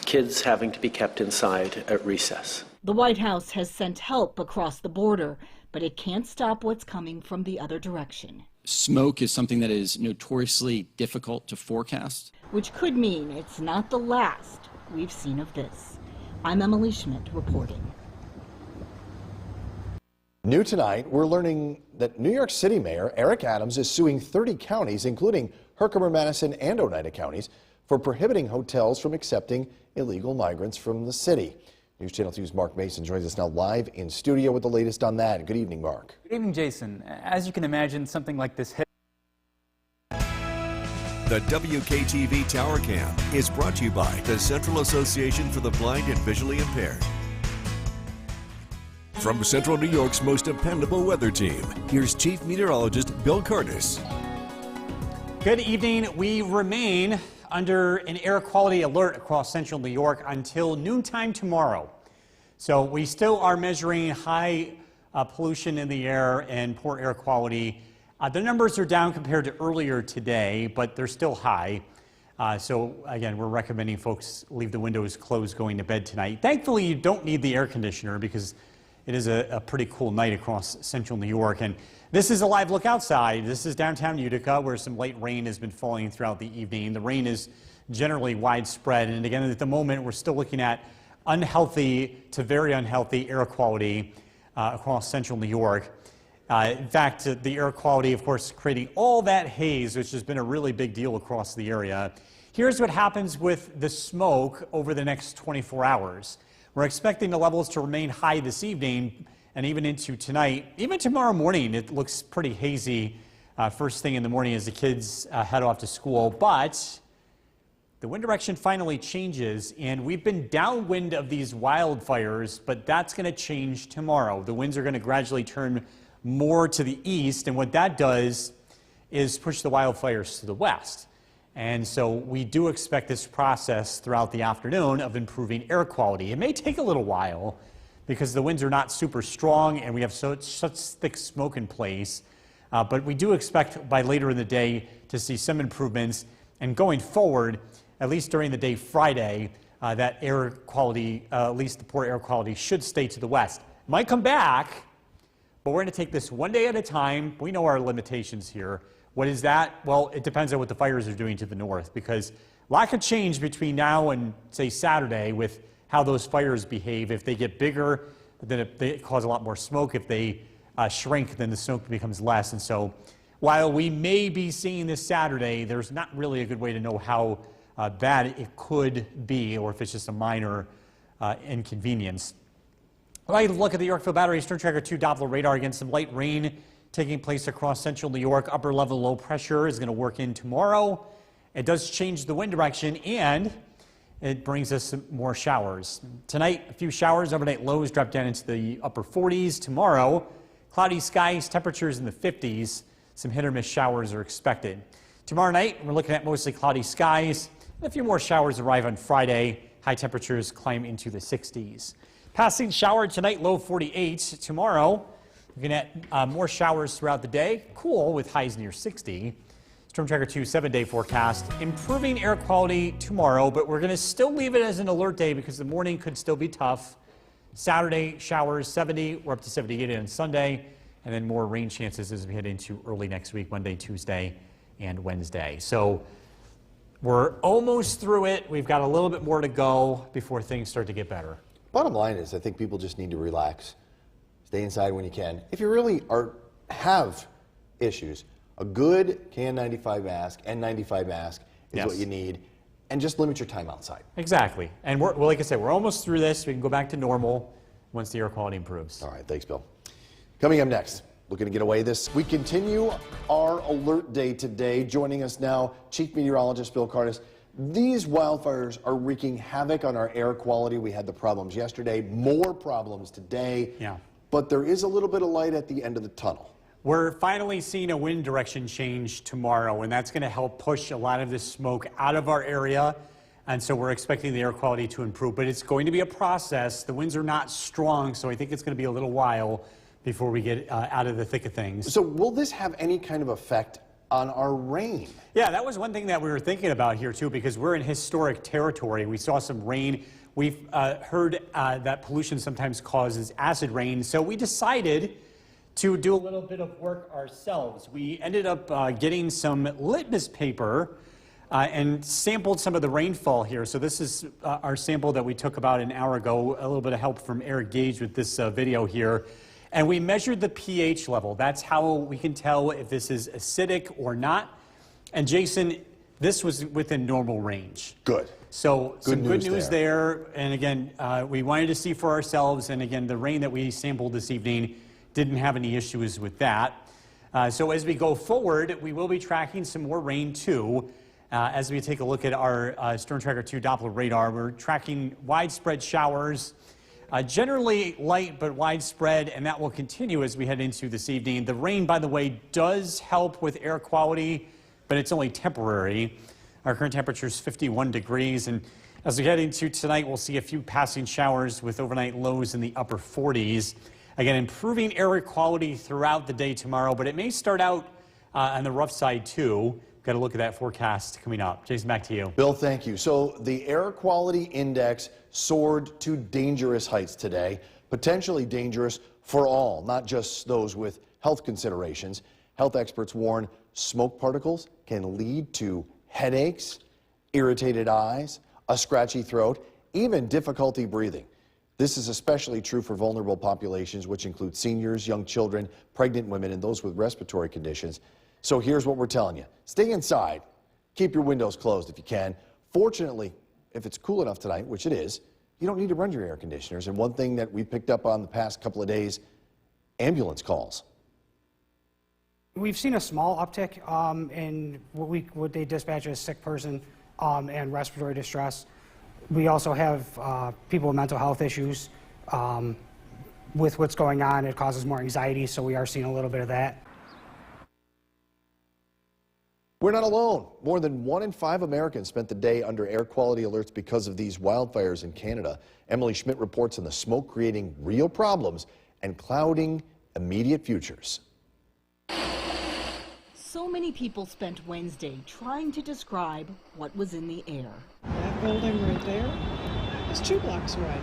kids having to be kept inside at recess. The White House has sent help across the border, but it can't stop what's coming from the other direction. Smoke is something that is notoriously difficult to forecast. Which could mean it's not the last we've seen of this. I'm Emily Schmidt reporting. New tonight, we're learning that New York City Mayor Eric Adams is suing 30 counties, including Herkimer, Madison, and Oneida counties, for prohibiting hotels from accepting illegal migrants from the city. News Channel 2's Mark Mason joins us now live in studio with the latest on that. Good evening, Mark. Good evening, Jason. As you can imagine, something like this hit. The WKTV Tower Cam is brought to you by the Central Association for the Blind and Visually Impaired. From Central New York's most dependable weather team, here's Chief Meteorologist Bill Curtis. Good evening. We remain under an air quality alert across Central New York until noontime tomorrow. So we still are measuring high pollution in the air and poor air quality. The numbers are down compared to earlier today, but they're still high. So again, we're recommending folks leave the windows closed going to bed tonight. Thankfully, you don't need the air conditioner because it is a pretty cool night across Central New York. And this is a live look outside. This is downtown Utica, where some light rain has been falling throughout the evening. The rain is generally widespread. And again, at the moment, we're still looking at unhealthy to very unhealthy air quality across Central New York. In fact, the air quality, of course, creating all that haze, which has been a really big deal across the area. Here's what happens with the smoke over the next 24 hours. We're expecting the levels to remain high this evening and even into tonight. Even tomorrow morning, it looks pretty hazy first thing in the morning as the kids head off to school. But the wind direction finally changes, and we've been downwind of these wildfires, but that's going to change tomorrow. The winds are going to gradually turn more to the east, and what that does is push the wildfires to the west. And so we do expect this process throughout the afternoon of improving air quality. It may take a little while because the winds are not super strong and we have such thick smoke in place. But we do expect by later in the day to see some improvements. And going forward, at least during the day Friday, that air quality, at least the poor air quality, should stay to the west. Might come back, but we're going to take this one day at a time. We know our limitations here. What is that? Well, it depends on what the fires are doing to the north, because a lot could change between now and, say, Saturday with how those fires behave. If they get bigger, then they cause a lot more smoke. If they shrink, then the smoke becomes less. And so while we may be seeing this Saturday, there's not really a good way to know how bad it could be or if it's just a minor inconvenience. I'd like to look at the Yorkville Battery Storm Tracker 2 Doppler radar. Again, some light rain taking place across Central New York. Upper level low pressure is going to work in tomorrow. It does change the wind direction and it brings us some more showers. Tonight, a few showers. Overnight lows drop down into the upper 40s. Tomorrow, cloudy skies, temperatures in the 50s. Some hit or miss showers are expected. Tomorrow night, we're looking at mostly cloudy skies. A few more showers arrive on Friday. High temperatures climb into the 60s. Passing shower tonight, low 48. Tomorrow, we're going to get more showers throughout the day. Cool with highs near 60. Storm Tracker 2 7-day forecast. Improving air quality tomorrow, but we're going to still leave it as an alert day because the morning could still be tough. Saturday, showers 70. We're up to 78 on Sunday. And then more rain chances as we head into early next week, Monday, Tuesday, and Wednesday. So we're almost through it. We've got a little bit more to go before things start to get better. Bottom line is, I think people just need to relax. Stay inside when you can. If you really have issues, a good KN95 mask, N95 mask is what you need, and just limit your time outside. Exactly. And well, like I said, we're almost through this. We can go back to normal once the air quality improves. All right, thanks, Bill. Coming up next, looking to get away this. We continue our alert day today. Joining us now, Chief Meteorologist Bill Curtis. These wildfires are wreaking havoc on our air quality. We had the problems yesterday, more problems today. Yeah. But there is a little bit of light at the end of the tunnel. We're finally seeing a wind direction change tomorrow, and that's going to help push a lot of this smoke out of our area. And so we're expecting the air quality to improve. But it's going to be a process. The winds are not strong, so I think it's going to be a little while before we get out of the thick of things. So will this have any kind of effect on our rain? Yeah, that was one thing that we were thinking about here, too, because we're in historic territory. We saw some rain. We've heard that pollution sometimes causes acid rain, so we decided to do a little bit of work ourselves. We ended up getting some litmus paper and sampled some of the rainfall here. So this is our sample that we took about an hour ago, a little bit of help from Eric Gage with this video here. And we measured the pH level. That's how we can tell if this is acidic or not. And Jason, this was within normal range. Good. So some good news there. And again, we wanted to see for ourselves. And again, the rain that we sampled this evening didn't have any issues with that. So as we go forward, we will be tracking some more rain too. As we take a look at our Storm Tracker 2 Doppler radar, we're tracking widespread showers. Generally light but widespread, and that will continue as we head into this evening. The rain, by the way, does help with air quality, but it's only temporary. Our current temperature is 51 degrees, and as we head into tonight, we'll see a few passing showers with overnight lows in the upper 40s. Again, improving air quality throughout the day tomorrow, but it may start out on the rough side too. Got to look at that forecast coming up. Jason, back to you. Bill, thank you. So the air quality index soared to dangerous heights today, potentially dangerous for all, not just those with health considerations. Health experts warn smoke particles can lead to headaches, irritated eyes, a scratchy throat, even difficulty breathing. This is especially true for vulnerable populations, which include seniors, young children, pregnant women, and those with respiratory conditions. So here's what we're telling you. Stay inside. Keep your windows closed if you can. Fortunately, if it's cool enough tonight, which it is, you don't need to run your air conditioners. And one thing that we picked up on the past couple of days, ambulance calls. We've seen a small uptick in what they dispatch as sick person and respiratory distress. We also have people with mental health issues. With what's going on, it causes more anxiety, so we are seeing a little bit of that. We're not alone. More than 1 in 5 Americans spent the day under air quality alerts because of these wildfires in Canada. Emily Schmidt reports on the smoke creating real problems and clouding immediate futures. So many people spent Wednesday trying to describe what was in the air. That building right there is 2 blocks away.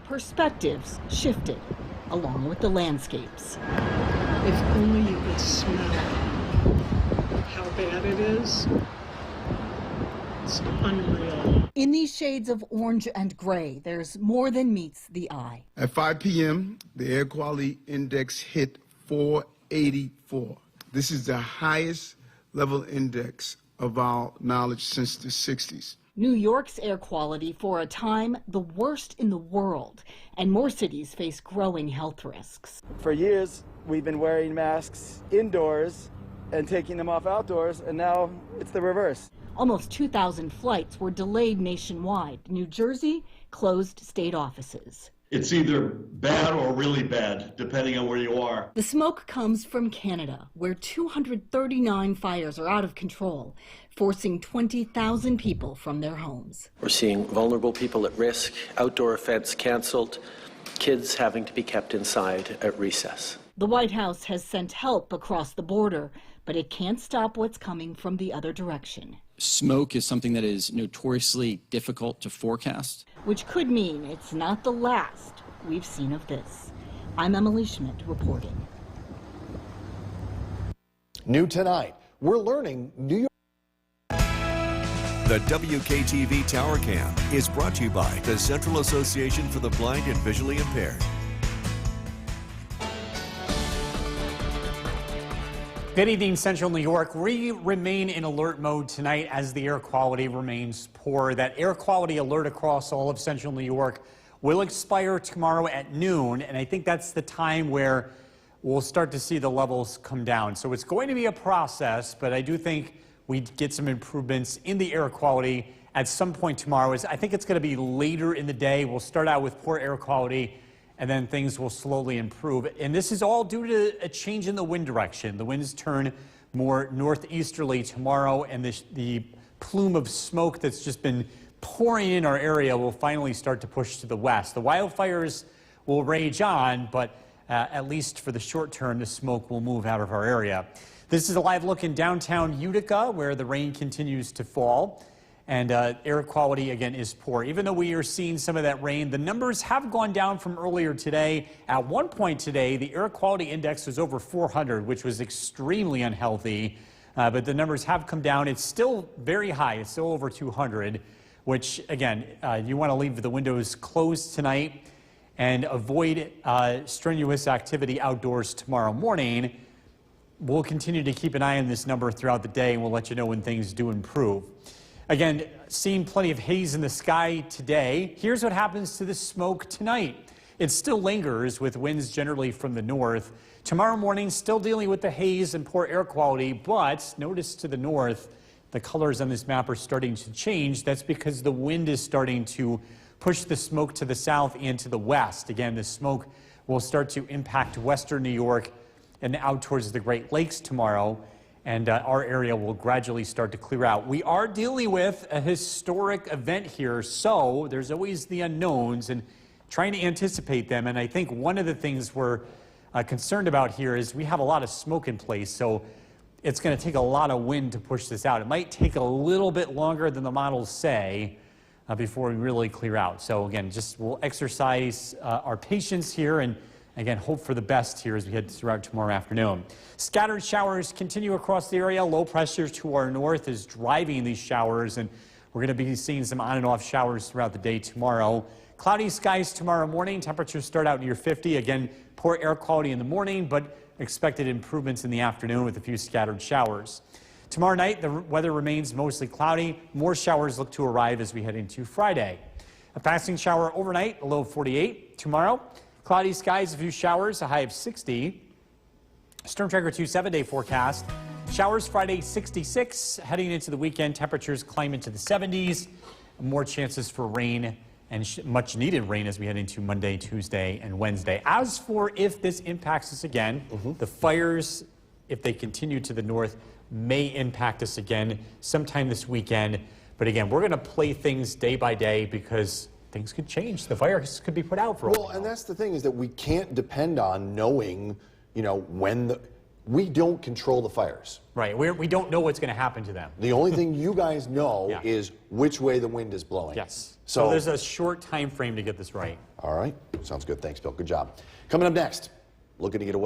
Perspectives shifted along with the landscapes. If only you could smell how bad it is. It's unreal. In these shades of orange and gray, there's more than meets the eye. At 5 p.m., the air quality index hit 484. This is the highest level index of our knowledge since the 60s. New York's air quality for a time the worst in the world, and more cities face growing health risks. For years, we've been wearing masks indoors and taking them off outdoors, and now it's the reverse. Almost 2,000 flights were delayed nationwide. New Jersey closed state offices. It's either bad or really bad, depending on where you are. The smoke comes from Canada, where 239 fires are out of control, forcing 20,000 people from their homes. We're seeing vulnerable people at risk, outdoor events canceled, kids having to be kept inside at recess. The White House has sent help across the border, but it can't stop what's coming from the other direction. Smoke is something that is notoriously difficult to forecast. Which could mean it's not the last we've seen of this. I'm Emily Schmidt reporting. New tonight, we're learning New York. The WKTV Tower Cam is brought to you by the Central Association for the Blind and Visually Impaired. Good evening, Central New York. We remain in alert mode tonight as the air quality remains poor. That air quality alert across all of Central New York will expire tomorrow at noon, and I think that's the time where we'll start to see the levels come down. So it's going to be a process, but I do think we get some improvements in the air quality at some point tomorrow. I think it's going to be later in the day. We'll start out with poor air quality, and then things will slowly improve. And this is all due to a change in the wind direction. The winds turn more northeasterly tomorrow, and the plume of smoke that's just been pouring in our area will finally start to push to the west. The wildfires will rage on, but at least for the short term, the smoke will move out of our area. This is a live look in downtown Utica, where the rain continues to fall. And air quality, again, is poor. Even though we are seeing some of that rain, the numbers have gone down from earlier today. At one point today, the air quality index was over 400, which was extremely unhealthy. But the numbers have come down. It's still very high. It's still over 200, which, again, you want to leave the windows closed tonight. and avoid strenuous activity outdoors tomorrow morning. We'll continue to keep an eye on this number throughout the day, and we'll let you know when things do improve. Again, seeing plenty of haze in the sky today. Here's what happens to the smoke tonight. It still lingers with winds generally from the north. Tomorrow morning, still dealing with the haze and poor air quality, but notice to the north, the colors on this map are starting to change. That's because the wind is starting to push the smoke to the south and to the west. Again, the smoke will start to impact western New York and out towards the Great Lakes tomorrow, and our area will gradually start to clear out. We are dealing with a historic event here, so there's always the unknowns and trying to anticipate them. And I think one of the things we're concerned about here is we have a lot of smoke in place, so it's going to take a lot of wind to push this out. It might take a little bit longer than the models say before we really clear out. So again, just we'll exercise our patience here and again, hope for the best here as we head throughout tomorrow afternoon. Scattered showers continue across the area. Low pressure to our north is driving these showers, and we're going to be seeing some on and off showers throughout the day tomorrow. Cloudy skies tomorrow morning. Temperatures start out near 50. Again, poor air quality in the morning, but expected improvements in the afternoon with a few scattered showers. Tomorrow night, the weather remains mostly cloudy. More showers look to arrive as we head into Friday. A passing shower overnight, a low of 48. Tomorrow, cloudy skies, a few showers, a high of 60. Storm Tracker 2 7-day forecast. Showers Friday, 66. Heading into the weekend, temperatures climb into the 70s. More chances for rain and much needed rain as we head into Monday, Tuesday, and Wednesday. As for if this impacts us again, the fires, if they continue to the north, may impact us again sometime this weekend. But again, we're going to play things day by day because things could change. The fires could be put out for a while. Well, and that's the thing, is that we can't depend on knowing, you know, when we don't control the fires. Right. We don't know what's going to happen to them. The only thing you guys know is which way the wind is blowing. Yes. So there's a short time frame to get this right. All right. Sounds good. Thanks, Bill. Good job. Coming up next, looking to get away